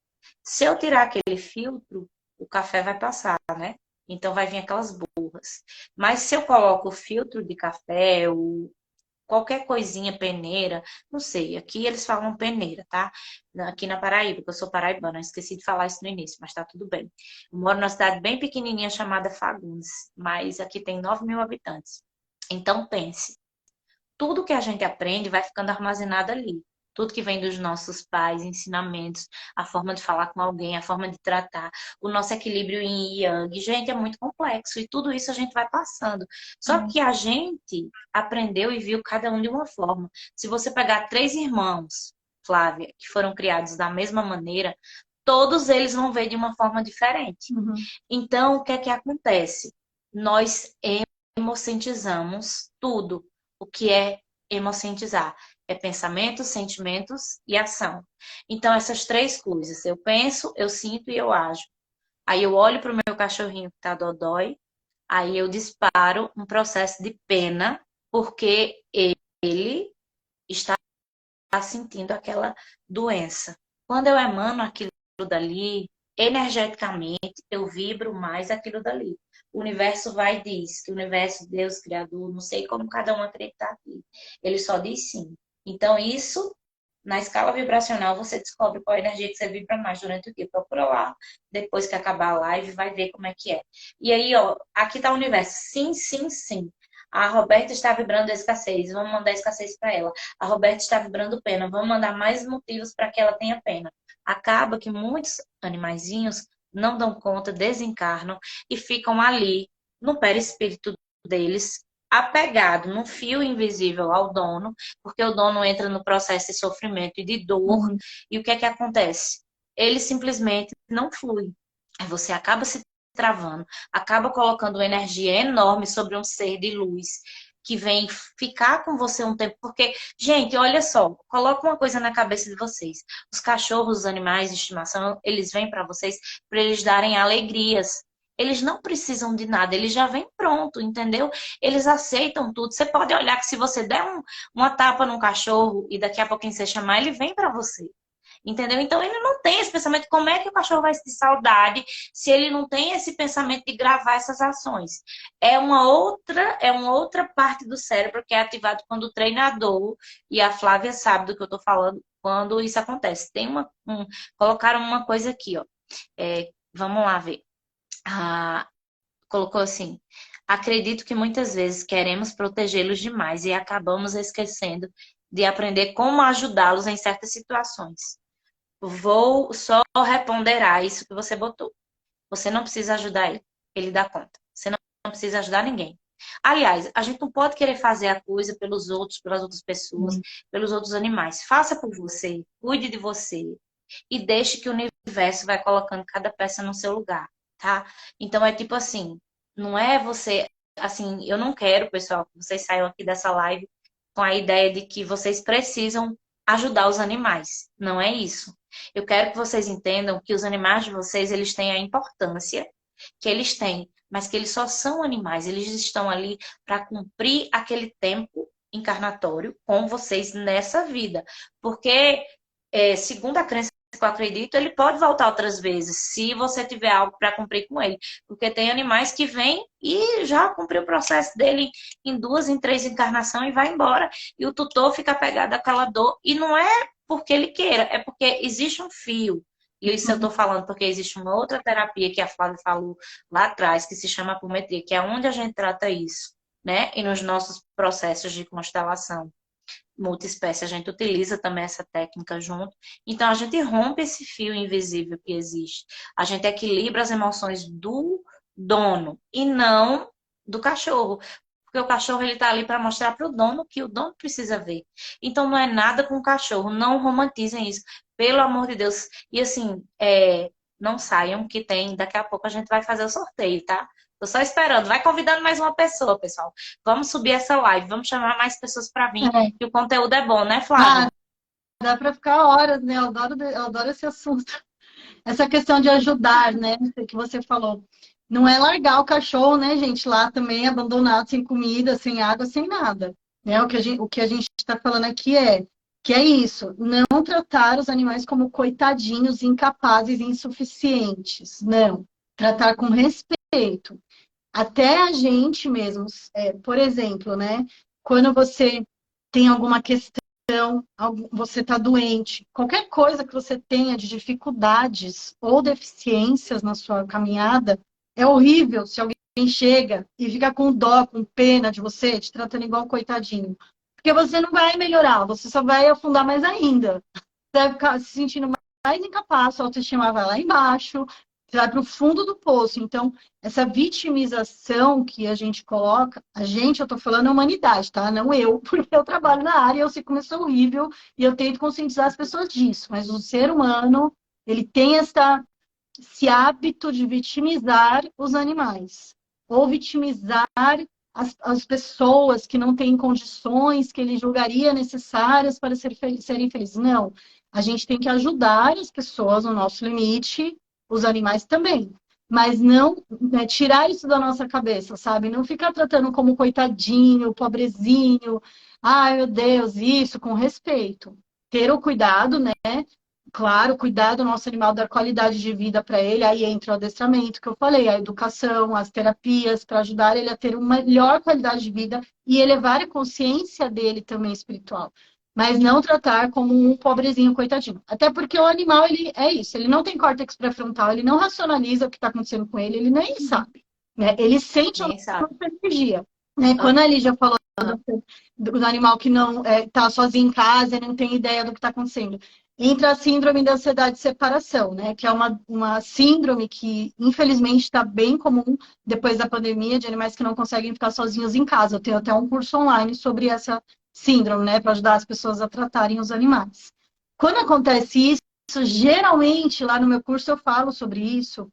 Se eu tirar aquele filtro, o café vai passar, né? Então vai vir aquelas borras. Mas se eu coloco o filtro de café, ou qualquer coisinha, peneira, não sei, aqui eles falam peneira, tá? Aqui na Paraíba, que eu sou paraibana, eu esqueci de falar isso no início, mas tá tudo bem. Eu moro numa cidade bem pequenininha chamada Fagundes, mas aqui tem 9.000 habitantes. Então pense, tudo que a gente aprende vai ficando armazenado ali. Tudo que vem dos nossos pais, ensinamentos, a forma de falar com alguém, a forma de tratar, o nosso equilíbrio yin e yang. Gente, é muito complexo e tudo isso a gente vai passando. Só que a gente aprendeu e viu cada um de uma forma. Se você pegar 3 irmãos, Flávia, que foram criados da mesma maneira, todos eles vão ver de uma forma diferente. Uhum. Então, o que é que acontece? Nós emocentizamos tudo. O que é emocentizar? É pensamento, sentimentos e ação. Então, essas 3 coisas, eu penso, eu sinto e eu ajo. Aí eu olho para o meu cachorrinho que está dodói, aí eu disparo um processo de pena, porque ele está sentindo aquela doença. Quando eu emano aquilo dali, energeticamente, eu vibro mais aquilo dali. O universo vai e diz que o universo, Deus, Criador, não sei como cada um acreditar aqui. Ele só diz sim. Então, isso, na escala vibracional, você descobre qual energia que você vibra mais durante o dia. Procura lá, depois que acabar a live, vai ver como é que é. E aí, ó, aqui tá o universo. Sim, sim, sim. A Roberta está vibrando escassez, vamos mandar escassez para ela. A Roberta está vibrando pena, vamos mandar mais motivos para que ela tenha pena. Acaba que muitos animaizinhos não dão conta, desencarnam e ficam ali no perispírito deles, apegado no fio invisível ao dono, porque o dono entra no processo de sofrimento e de dor. Uhum. E o que é que acontece? Ele simplesmente não flui. Aí você acaba se travando, acaba colocando uma energia enorme sobre um ser de luz que vem ficar com você um tempo. Porque, gente, olha só, coloca uma coisa na cabeça de vocês. Os cachorros, os animais de estimação, eles vêm para vocês para eles darem alegrias. Eles não precisam de nada, eles já vêm pronto, entendeu? Eles aceitam tudo. Você pode olhar que se você der uma tapa num cachorro e daqui a pouquinho você chamar, ele vem para você. Entendeu? Então ele não tem esse pensamento. Como é que o cachorro vai sentir saudade se ele não tem esse pensamento de gravar essas ações? É uma outra parte do cérebro que é ativado quando o treinador, e a Flávia sabe do que eu estou falando, quando isso acontece. Colocaram uma coisa aqui, ó. Vamos lá ver. Ah, colocou assim: acredito que muitas vezes queremos protegê-los demais e acabamos esquecendo de aprender como ajudá-los em certas situações. Vou só reponderar isso que você botou. Você não precisa ajudar ele. Ele dá conta. Você não precisa ajudar ninguém. Aliás, a gente não pode querer fazer a coisa pelos outros, pelas outras pessoas, pelos outros animais. Faça por você, cuide de você e deixe que o universo vai colocando cada peça no seu lugar, tá? Então é tipo assim, não é você, assim, eu não quero, pessoal, que vocês saiam aqui dessa live com a ideia de que vocês precisam ajudar os animais. Não é isso. Eu quero que vocês entendam que os animais de vocês, eles têm a importância que eles têm, mas que eles só são animais, eles estão ali para cumprir aquele tempo encarnatório com vocês nessa vida. Porque, segundo a crença que eu acredito, ele pode voltar outras vezes, se você tiver algo para cumprir com ele. Porque tem animais que vêm e já cumpriu o processo dele em 2, em 3 encarnações e vai embora. E o tutor fica apegado àquela dor. E não é porque ele queira, é porque existe um fio. E isso eu estou falando porque existe uma outra terapia que a Flávia falou lá atrás, que se chama apometria, que é onde a gente trata isso, né? E nos nossos processos de constelação. multiespécie, a gente utiliza também essa técnica junto. Então, a gente rompe esse fio invisível que existe. A gente equilibra as emoções do dono e não do cachorro. Porque o cachorro ele tá ali para mostrar para o dono que o dono precisa ver. Então, não é nada com o cachorro. Não romantizem isso. Pelo amor de Deus. E assim, não saiam que tem. Daqui a pouco a gente vai fazer o sorteio, tá? Tô só esperando. Vai convidando mais uma pessoa, pessoal. Vamos subir essa live. Vamos chamar mais pessoas para vir. É. E o conteúdo é bom, né, Ah, Flávia? dá para ficar horas, né? Eu adoro esse assunto. Essa questão de ajudar, né? Que você falou. Não é largar o cachorro, né, gente? Lá também abandonado, sem comida, sem água, sem nada. Né? O que a gente está falando aqui é que é isso, não tratar os animais como coitadinhos, incapazes, insuficientes. Não. Tratar com respeito. Até a gente mesmo, por exemplo, né? Quando você tem alguma questão, você está doente, qualquer coisa que você tenha de dificuldades ou deficiências na sua caminhada, é horrível se alguém chega e fica com dó, com pena de você, te tratando igual um coitadinho. Porque você não vai melhorar, você só vai afundar mais ainda. Você vai ficar se sentindo mais incapaz, sua autoestima vai lá embaixo, você vai para o fundo do poço. Então, essa vitimização que a gente coloca, eu tô falando a humanidade, tá? Não eu, porque eu trabalho na área, eu sei como isso é horrível e eu tento conscientizar as pessoas disso. Mas o ser humano, ele tem esse hábito de vitimizar os animais. Ou vitimizar as pessoas que não têm condições que ele julgaria necessárias para serem felizes. Não. A gente tem que ajudar as pessoas no nosso limite, os animais também. Mas não, né, tirar isso da nossa cabeça, sabe? Não ficar tratando como coitadinho, pobrezinho. Ai, meu Deus, isso, com respeito. Ter o cuidado, né? Claro, cuidar do nosso animal, dar qualidade de vida para ele, aí entra o adestramento que eu falei, a educação, as terapias, para ajudar ele a ter uma melhor qualidade de vida e elevar a consciência dele também espiritual. Mas não tratar como um pobrezinho, coitadinho. Até porque o animal, ele é isso, ele não tem córtex pré-frontal, ele não racionaliza o que está acontecendo com ele nem sabe. Né? Ele sente a Nem sabe. nossa energia. Né? Quando a Lígia falou do animal que não está sozinho em casa e não tem ideia do que está acontecendo. Entra a síndrome da ansiedade de separação, né? Que é uma síndrome que, infelizmente, está bem comum depois da pandemia, de animais que não conseguem ficar sozinhos em casa. Eu tenho até um curso online sobre essa síndrome, né? Para ajudar as pessoas a tratarem os animais. Quando acontece isso, geralmente, lá no meu curso eu falo sobre isso,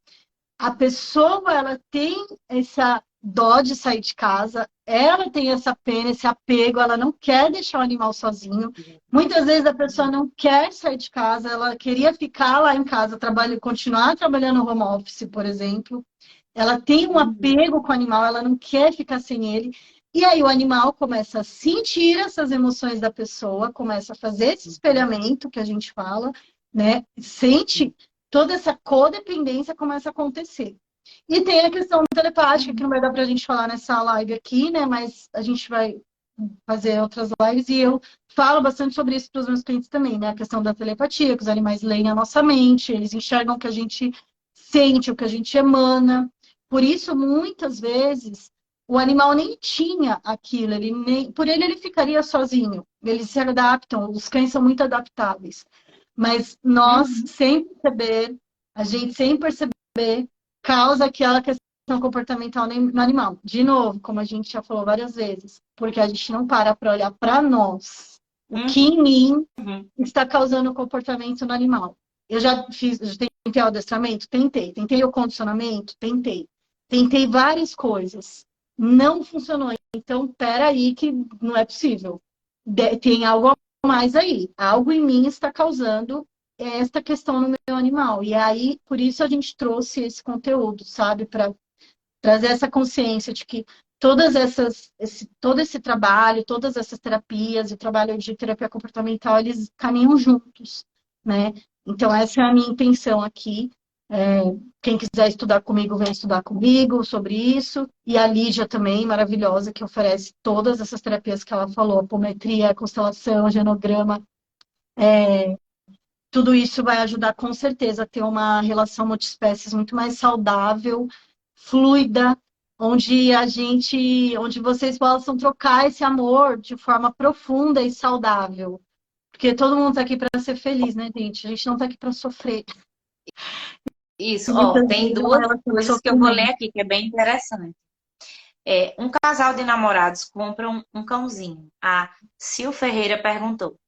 a pessoa ela tem essa dó de sair de casa, ela tem essa pena, esse apego, ela não quer deixar o animal sozinho. Muitas vezes a pessoa não quer sair de casa, ela queria ficar lá em casa, continuar trabalhando no home office, por exemplo. Ela tem um apego com o animal, ela não quer ficar sem ele. E aí o animal começa a sentir essas emoções da pessoa, começa a fazer esse espelhamento que a gente fala, né? Sente toda essa codependência começa a acontecer. E tem a questão telepática, que não vai dar para a gente falar nessa live aqui, né? Mas a gente vai fazer outras lives e eu falo bastante sobre isso para os meus clientes também, né? A questão da telepatia, que os animais leem a nossa mente, eles enxergam o que a gente sente, o que a gente emana. Por isso, muitas vezes, o animal nem tinha aquilo, por ele ficaria sozinho. Eles se adaptam, os cães são muito adaptáveis. Mas nós, sem perceber, a gente sem perceber, causa aquela questão comportamental no animal. De novo, como a gente já falou várias vezes, porque a gente não para olhar para nós. O que em mim está causando o comportamento no animal. Eu já tentei o adestramento? Tentei. Tentei o condicionamento? Tentei. Tentei várias coisas. Não funcionou. Então, peraí que não é possível. Tem algo mais aí. Algo em mim está causando esta questão no meu animal. E aí, por isso a gente trouxe esse conteúdo, sabe? Para trazer essa consciência de que todo esse trabalho, todas essas terapias, o trabalho de terapia comportamental, eles caminham juntos, né? Então, essa é a minha intenção aqui. Quem quiser estudar comigo, vem estudar comigo sobre isso. E a Lídia também, maravilhosa, que oferece todas essas terapias que ela falou, apometria, constelação, genograma. Tudo isso vai ajudar com certeza a ter uma relação multiespécies muito mais saudável, fluida, onde vocês possam trocar esse amor de forma profunda e saudável. Porque todo mundo está aqui para ser feliz, né, gente? A gente não está aqui para sofrer. Isso, E ó, muitas tem vezes é uma duas relação de coisas que eu vou ler sofrimento. aqui, que é bem interessante. Um casal de namorados compra um cãozinho. A Sil Ferreira perguntou.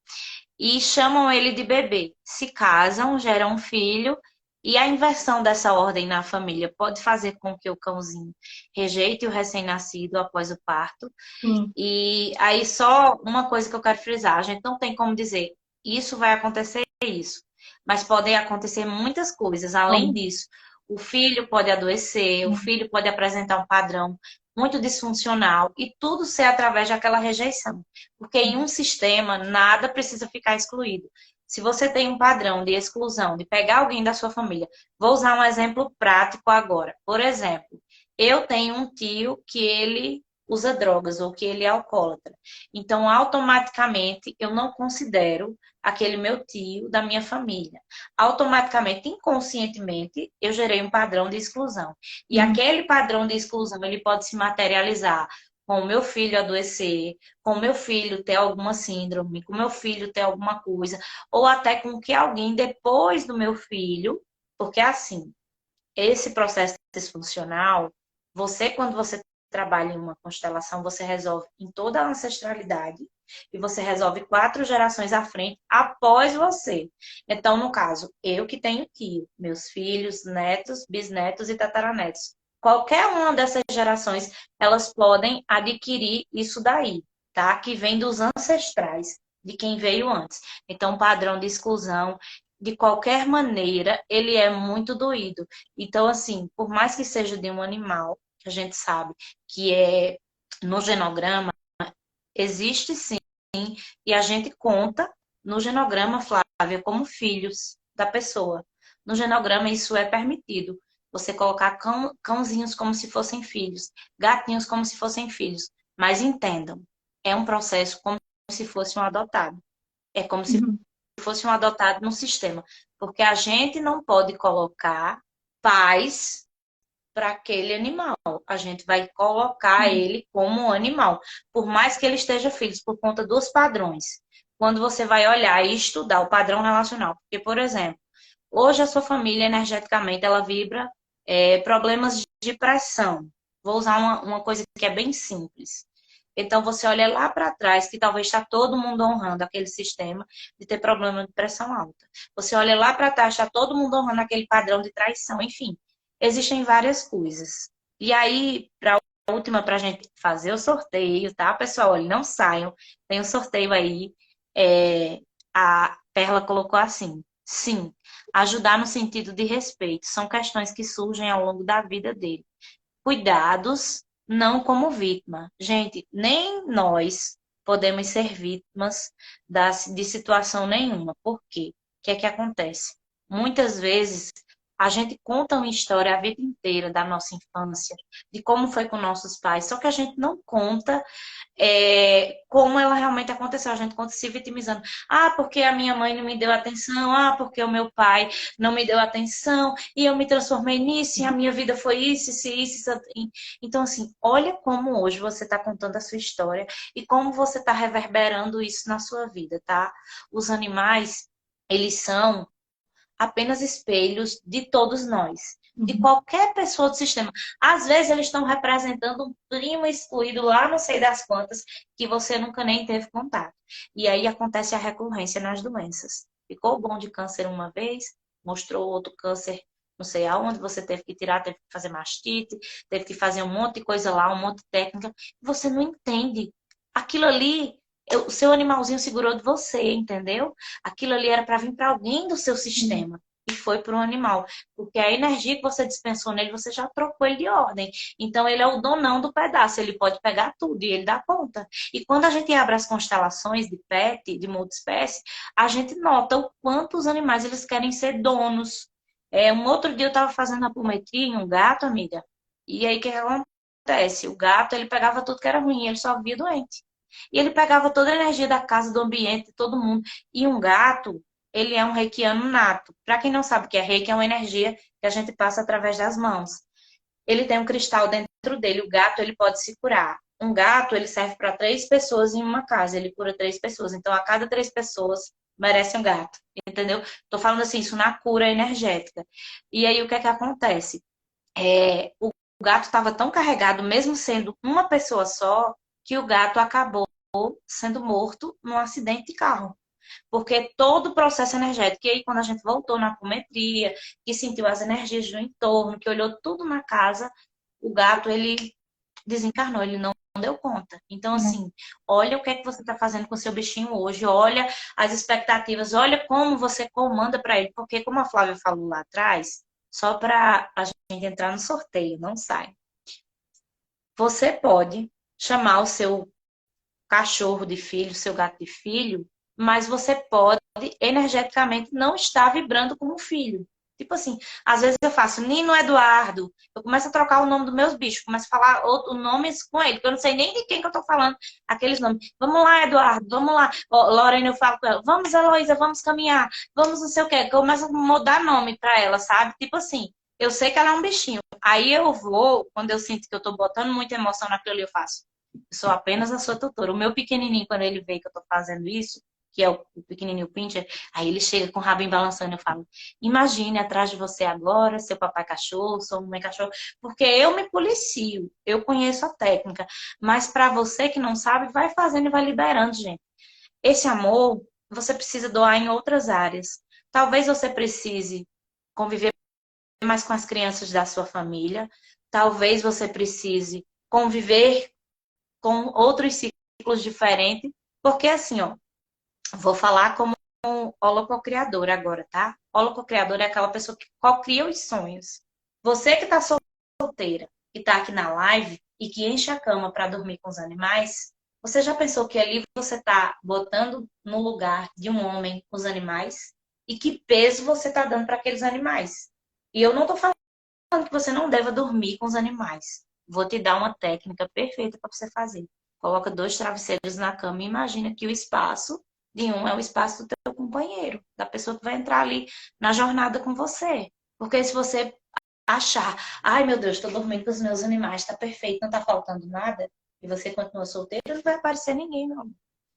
E chamam ele de bebê. Se casam, geram um filho, e a inversão dessa ordem na família pode fazer com que o cãozinho rejeite o recém-nascido após o parto. Sim. E aí, só uma coisa que eu quero frisar: a gente não tem como dizer isso vai acontecer isso, mas podem acontecer muitas coisas. Além Bom, disso, o filho pode adoecer, o filho pode apresentar um padrão muito disfuncional e tudo ser através daquela rejeição. Porque em um sistema, nada precisa ficar excluído. Se você tem um padrão de exclusão, de pegar alguém da sua família, vou usar um exemplo prático agora. Por exemplo, eu tenho um tio que ele usa drogas ou que ele é alcoólatra. Então, automaticamente, eu não considero aquele meu tio da minha família. Automaticamente, inconscientemente, eu gerei um padrão de exclusão. E aquele padrão de exclusão, ele pode se materializar com o meu filho adoecer, com o meu filho ter alguma síndrome, com o meu filho ter alguma coisa, ou até com que alguém depois do meu filho, porque assim, esse processo disfuncional, quando você trabalha em uma constelação, você resolve em toda a ancestralidade e você resolve 4 gerações à frente após você. Então, no caso, eu que tenho tio, meus filhos, netos, bisnetos e tataranetos. Qualquer uma dessas gerações, elas podem adquirir isso daí, tá? Que vem dos ancestrais, de quem veio antes. Então, padrão de exclusão, de qualquer maneira, ele é muito doído. Então, assim, por mais que seja de um animal, que a gente sabe que é no genograma, existe sim, e a gente conta no genograma, Flávia, como filhos da pessoa. No genograma, isso é permitido. Você colocar cãozinhos como se fossem filhos, gatinhos como se fossem filhos. Mas entendam, é um processo como se fosse um adotado. É como se uhum, fosse um adotado no sistema. Porque a gente não pode colocar pais para aquele animal. A gente vai colocar uhum, ele como um animal, por mais que ele esteja filho, por conta dos padrões. Quando você vai olhar e estudar o padrão relacional, porque, por exemplo, hoje a sua família energeticamente ela vibra problemas de pressão. Vou usar uma coisa que é bem simples. Então você olha lá para trás, que talvez está todo mundo honrando aquele sistema de ter problema de pressão alta. Você olha lá para trás, está todo mundo honrando aquele padrão de traição, enfim. Existem várias coisas. E aí, para a última, para a gente fazer o sorteio, tá, pessoal? Olha, não saiam. Tem um sorteio aí. A Perla colocou assim: sim, ajudar no sentido de respeito. São questões que surgem ao longo da vida dele. Cuidados, não como vítima. Gente, nem nós podemos ser vítimas de situação nenhuma. Por quê? O que é que acontece? Muitas vezes a gente conta uma história a vida inteira da nossa infância, de como foi com nossos pais, só que a gente não conta como ela realmente aconteceu. A gente conta se vitimizando. Ah, porque a minha mãe não me deu atenção. Ah, porque o meu pai não me deu atenção. E eu me transformei nisso. E a minha vida foi isso. Então, assim, olha como hoje você está contando a sua história e como você está reverberando isso na sua vida, tá? Os animais, eles são apenas espelhos de todos nós, de uhum. qualquer pessoa do sistema. Às vezes eles estão representando um primo excluído lá não sei das quantas, que você nunca nem teve contato. E aí acontece a recorrência nas doenças. Ficou bom de câncer uma vez, mostrou outro câncer não sei aonde, você teve que tirar, teve que fazer mastite, teve que fazer um monte de coisa lá, um monte de técnica. Você não entende. Aquilo ali, o seu animalzinho segurou de você, entendeu? Aquilo ali era para vir para alguém do seu sistema. E foi para um animal. Porque a energia que você dispensou nele, você já trocou ele de ordem. Então, ele é o donão do pedaço. Ele pode pegar tudo e ele dá conta. E quando a gente abre as constelações de pet, de multiespécie, a gente nota o quanto os animais eles querem ser donos. Um outro dia eu estava fazendo apometria em um gato, amiga. E aí, o que que acontece? O gato, ele pegava tudo que era ruim. Ele só via doente. E ele pegava toda a energia da casa, do ambiente, de todo mundo. E um gato, ele é um reikiano nato. Para quem não sabe o que é reiki, é uma energia que a gente passa através das mãos. Ele tem um cristal dentro dele. O gato, ele pode se curar. Um gato, ele serve para 3 pessoas em uma casa. Ele cura 3 pessoas. Então, a cada 3 pessoas merece um gato. Entendeu? Tô falando assim, isso na cura energética. E aí, o que é que acontece? O gato estava tão carregado, mesmo sendo uma pessoa só, que o gato acabou sendo morto num acidente de carro. Porque todo o processo energético, e aí quando a gente voltou na apometria, que sentiu as energias do entorno, que olhou tudo na casa, o gato, ele desencarnou, ele não deu conta. Então, assim, olha o que é que você está fazendo com o seu bichinho hoje, olha as expectativas, olha como você comanda para ele, porque como a Flávia falou lá atrás, só para a gente entrar no sorteio, não sai. Você pode chamar o seu cachorro de filho, seu gato de filho, mas você pode energeticamente não estar vibrando como filho. Tipo assim, às vezes eu faço Nino Eduardo, eu começo a trocar o nome dos meus bichos, começo a falar outros nomes com ele, porque eu não sei nem de quem que eu tô falando aqueles nomes. Vamos lá, Eduardo, vamos lá. Ó, Lorena, eu falo com ela, vamos, Heloísa, vamos caminhar, vamos não sei o quê. Eu começo a mudar nome pra ela, sabe? Tipo assim, eu sei que ela é um bichinho. Aí eu vou, quando eu sinto que eu tô botando muita emoção naquilo, eu faço. Eu sou apenas a sua tutora. O meu pequenininho, quando ele vê que eu tô fazendo isso, que é o pequenininho Pincher, aí ele chega com o rabinho balançando, eu falo, imagine atrás de você agora, seu papai cachorro, sua mamãe cachorro, porque eu me policio, eu conheço a técnica, mas para você que não sabe, vai fazendo e vai liberando, gente. Esse amor, você precisa doar em outras áreas. Talvez você precise conviver mais com as crianças da sua família, talvez você precise conviver com outros ciclos diferentes, porque assim, ó, vou falar como holococriadora agora, tá? Holococriadora é aquela pessoa que cocria os sonhos. Você que tá solteira, que tá aqui na live e que enche a cama para dormir com os animais, você já pensou que ali você tá botando no lugar de um homem os animais? E que peso você tá dando para aqueles animais? E eu não tô falando que você não deva dormir com os animais. Vou te dar uma técnica perfeita para você fazer. Coloca 2 travesseiros na cama e imagina que o espaço de um é o espaço do teu companheiro, da pessoa que vai entrar ali na jornada com você. Porque se você achar, ai meu Deus, estou dormindo com os meus animais, está perfeito, não está faltando nada, e você continua solteiro, não vai aparecer ninguém, não.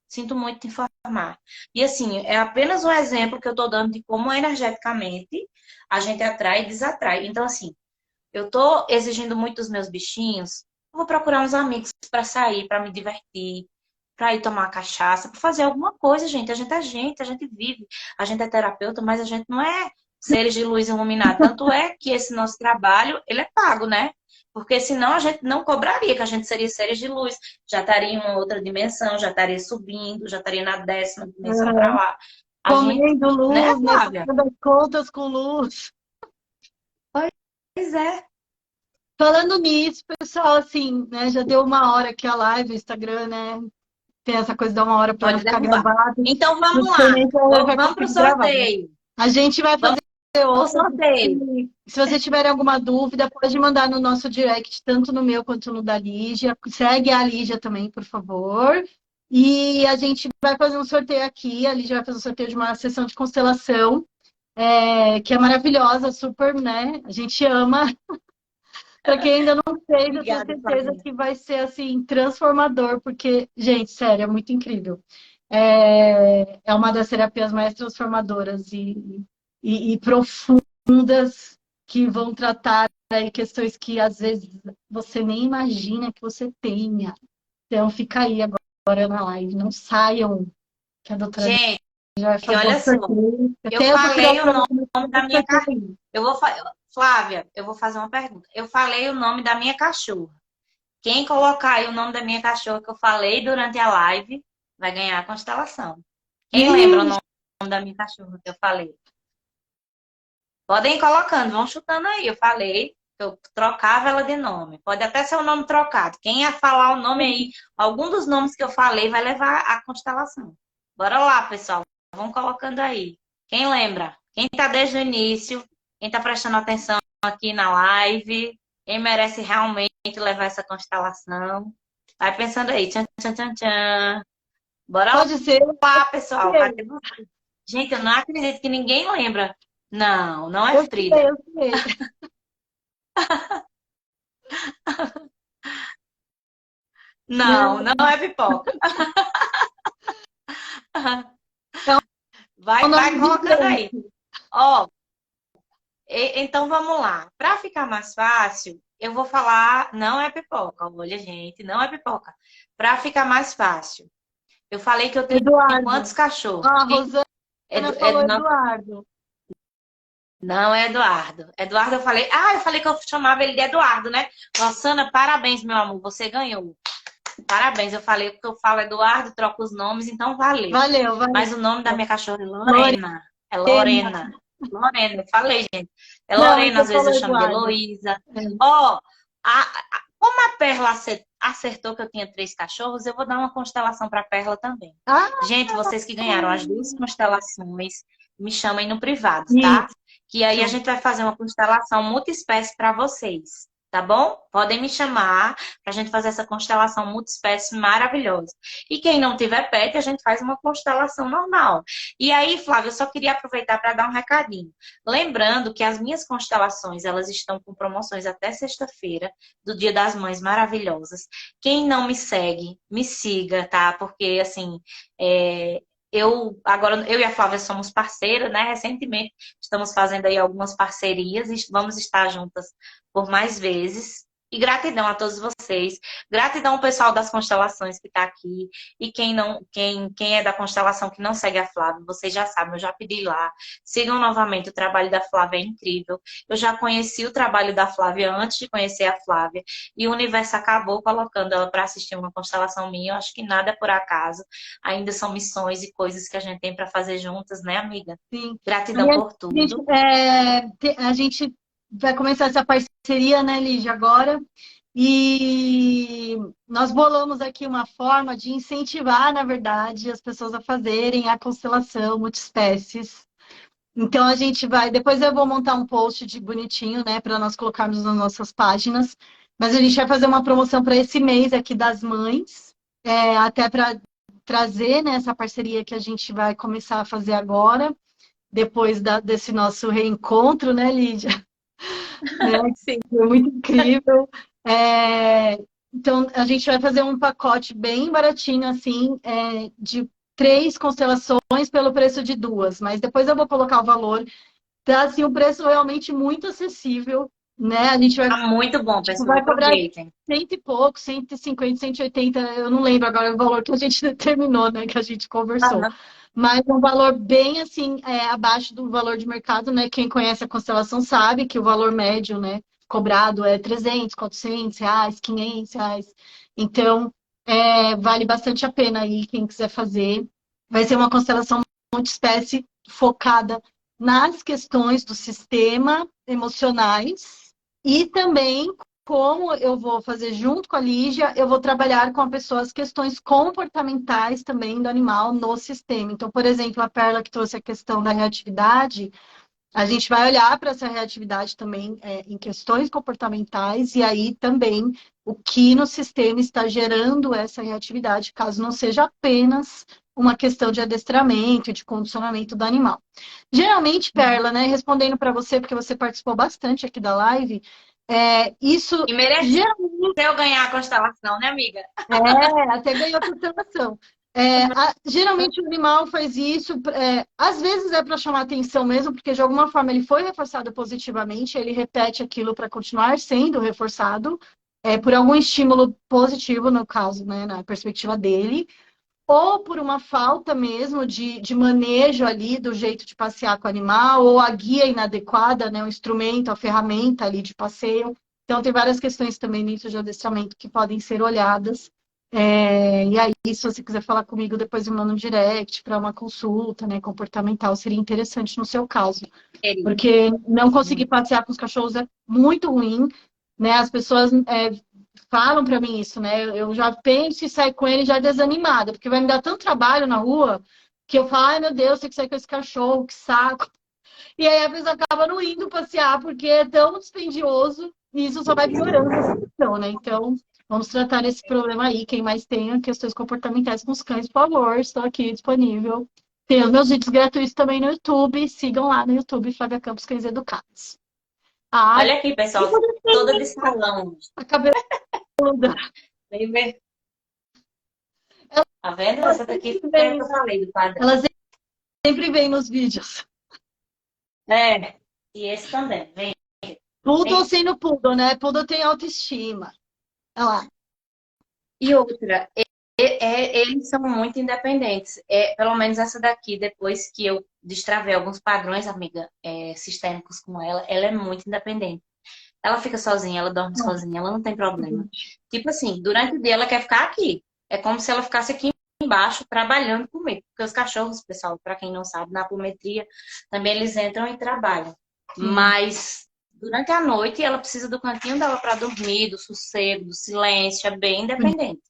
Sinto muito te informar. E assim, é apenas um exemplo que eu estou dando de como energeticamente a gente atrai e desatrai. Então, assim, eu tô exigindo muito dos meus bichinhos, eu vou procurar uns amigos para sair, para me divertir, para ir tomar cachaça, para fazer alguma coisa, gente. A gente vive, a gente é terapeuta, mas a gente não é seres de luz iluminados. Tanto é que esse nosso trabalho, ele é pago, né? Porque senão a gente não cobraria, que a gente seria seres de luz, já estaria em uma outra dimensão, já estaria subindo, já estaria na 10ª dimensão para lá. A gente, Comendo né, luz, né? Flávia? Pagando as contas com luz. Pois é. Falando nisso, pessoal, assim, né? Já deu 1 hora aqui a live, o Instagram, né? Tem essa coisa de dar 1 hora para não Pode ficar derrubar. gravado. Então Não vamos sei lá. nem se ela vai Vamos para o conseguir gravar, né? sorteio. A gente vai fazer Vamos outra. pro sorteio. Se você tiver alguma dúvida, pode mandar no nosso direct, tanto no meu quanto no da Lígia. Segue a Lígia também, por favor. E a gente vai fazer um sorteio aqui. A Lígia vai fazer um sorteio de uma sessão de constelação, que é maravilhosa, super, né? A gente ama. Para quem ainda não fez, eu tenho Obrigada, certeza Flavinha. que vai ser assim transformador, porque, gente, sério, é muito incrível. É uma das terapias mais transformadoras e profundas que vão tratar aí questões que às vezes você nem imagina que você tenha. Então fica aí agora na live, não saiam, que a doutora Gente, já vai fazer um olha só. sorteio. Eu Até eu vou criar o falei o programa nome da do minha cachorra. sorteio. Flávia, eu vou fazer uma pergunta. Eu falei o nome da minha cachorra. Quem colocar aí o nome da minha cachorra que eu falei durante a live vai ganhar a constelação. Quem lembra o nome da minha cachorra que eu falei? Podem ir colocando, vão chutando aí. Eu falei que eu trocava ela de nome. Pode até ser o nome trocado. Quem ia falar o nome aí, algum dos nomes que eu falei vai levar a constelação. Bora lá, pessoal. Vão colocando aí. Quem lembra? Quem tá desde o início? Quem tá prestando atenção aqui na live? Quem merece realmente levar essa constelação? Vai pensando aí. Tchan, tchan, tchan, tchan. Bora Pode ser. lá, pessoal. Cadê você? Gente, eu não acredito que ninguém lembra. Não, não é Eu sei, Frida. eu sei. Não, não é pipoca. É um Vai nome colocando aí. diferente. Ó, então vamos lá. Para ficar mais fácil, eu vou falar, não é pipoca. Olha, gente, não é pipoca. Para ficar mais fácil, eu falei que eu tinha Eduardo. quantos cachorros? Ah, a Rosana falou Não, Eduardo. não é Eduardo. Eduardo, eu falei que eu chamava ele de Eduardo, né? Rosana, parabéns, meu amor, você ganhou. Parabéns, eu falei porque eu falo Eduardo, troco os nomes, então valeu. Valeu, valeu. Mas o nome da minha cachorra é Lorena. Lorena. É Lorena. Lorena, eu falei, gente. É Não, Lorena, você às vezes eu falou chamo de Eduardo. Heloísa. É. Ó, como a Perla acertou que eu tinha 3 cachorros, eu vou dar uma constelação para a Perla também. Ah, Gente, vocês que ganharam as 2 constelações, me chamem no privado, tá? Que aí a isso. gente vai fazer uma constelação multiespécie para vocês. Tá bom? Podem me chamar para a gente fazer essa constelação multiespécie maravilhosa. E quem não tiver pet, a gente faz uma constelação normal. E aí, Flávia, eu só queria aproveitar para dar um recadinho. Lembrando que as minhas constelações, elas estão com promoções até sexta-feira, do Dia das Mães maravilhosas. Quem não me segue, me siga, tá? Porque, assim, eu e a Flávia somos parceiras, né? Recentemente estamos fazendo aí algumas parcerias e vamos estar juntas por mais vezes. E gratidão a todos vocês. Gratidão ao pessoal das constelações que está aqui. E quem é da constelação que não segue a Flávia, vocês já sabem, eu já pedi lá. Sigam novamente, o trabalho da Flávia é incrível. Eu já conheci o trabalho da Flávia antes de conhecer a Flávia. E o universo acabou colocando ela para assistir uma constelação minha. Eu acho que nada é por acaso. Ainda são missões e coisas que a gente tem para fazer juntas, né, amiga? Sim. Gratidão Aí por tudo. a gente vai começar essa parceria, né, Lígia, agora. E nós bolamos aqui uma forma de incentivar, na verdade, as pessoas a fazerem a constelação multiespécies. Então a gente vai. Depois eu vou montar um post de bonitinho, né, para nós colocarmos nas nossas páginas. Mas a gente vai fazer uma promoção para esse mês aqui das mães, até para trazer, né, essa parceria que a gente vai começar a fazer agora, depois desse nosso reencontro, né, Lídia? Né? Sim. Foi muito incrível. Então, a gente vai fazer um pacote bem baratinho, assim, de 3 constelações pelo preço de 2. Mas depois eu vou colocar o valor. Tá, assim, um preço realmente muito acessível, né? A gente vai, Tá muito bom, tipo, pessoal. vai cobrar Aproveitem. cento e pouco, 150, 180, eu não lembro agora o valor que a gente determinou, né? Que a gente conversou. Aham. Mas um valor bem, assim, abaixo do valor de mercado, né? Quem conhece a constelação sabe que o valor médio, né? Cobrado é 300, 400 reais, 500 reais. Então, vale bastante a pena aí, quem quiser fazer. Vai ser uma constelação multiespécie focada nas questões do sistema emocionais e também, como eu vou fazer junto com a Lígia, eu vou trabalhar com a pessoa as questões comportamentais também do animal no sistema. Então, por exemplo, a Perla que trouxe a questão da reatividade, a gente vai olhar para essa reatividade também em questões comportamentais e aí também o que no sistema está gerando essa reatividade, caso não seja apenas uma questão de adestramento, de condicionamento do animal. Geralmente, Perla, né, respondendo para você, porque você participou bastante aqui da live, isso E mereceu geralmente ganhar a constelação, né, amiga? até ganhou a constelação. Geralmente o animal faz isso, às vezes é para chamar atenção mesmo, porque de alguma forma ele foi reforçado positivamente, ele repete aquilo para continuar sendo reforçado, por algum estímulo positivo, no caso, né, na perspectiva dele, ou por uma falta mesmo de manejo ali do jeito de passear com o animal, ou a guia inadequada, né, o instrumento, a ferramenta ali de passeio. Então, tem várias questões também dentro de adestramento que podem ser olhadas. E aí, se você quiser falar comigo, depois me manda um direct para uma consulta, né, comportamental, seria interessante no seu caso. Querida. Porque não conseguir passear com os cachorros é muito ruim, né? As pessoas falam para mim isso, né? Eu já penso em sair com ele já desanimada, porque vai me dar tanto trabalho na rua que eu falo, ai meu Deus, tem que sair com esse cachorro, que saco. E aí a pessoa acaba não indo passear porque é tão dispendioso e isso só vai piorando a situação, né? Então, vamos tratar esse problema aí. Quem mais tem questões comportamentais com os cães, por favor, estou aqui disponível. Tem os meus vídeos gratuitos também no YouTube. Sigam lá no YouTube, Flávia Campos Cães Educados. Ai, Olha aqui, que pessoal, toda de bonitinho! salão. A cabeluda. Bem ver- Tá vendo? Elas Essa daqui sempre foi a vêm, que eu falei do padrão. elas sempre vêm nos vídeos. É, e esse também. Vem, Poodle vem. sendo poodle, né? Poodle tem autoestima. Olha lá. E outra, eles são muito independentes. Pelo menos essa daqui, depois que eu destravei alguns padrões, amiga, sistêmicos com ela é muito independente. Ela fica sozinha, ela dorme sozinha, ela não tem problema. Tipo assim, durante o dia ela quer ficar aqui. É como se ela ficasse aqui embaixo trabalhando comigo. Porque os cachorros, pessoal, para quem não sabe, na apometria também eles entram e trabalham. Sim. Mas durante a noite ela precisa do cantinho dela para dormir, do sossego, do silêncio, é bem independente.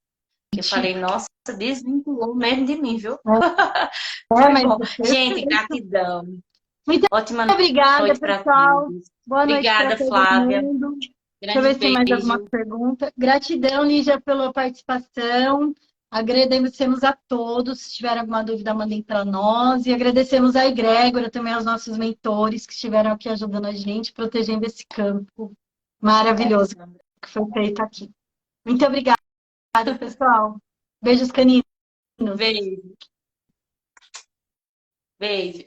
Eu falei, nossa, desvinculou mesmo de mim, viu? É, Foi mas bom. é Gente, perfeito. gratidão. Muito Ótima obrigada, noite para pessoal. todos. Boa noite para Obrigada, todo Flávia. mundo. Deixa eu Grande ver se tem mais alguma beijo. pergunta. Gratidão, Lígia, pela participação. Agradecemos a todos. Se tiver alguma dúvida, mandem para nós. E agradecemos a Egrégora, também aos nossos mentores que estiveram aqui ajudando a gente, protegendo esse campo maravilhoso que foi feito aqui. Muito obrigada, pessoal. Beijos caninos. Beijo. Beijo.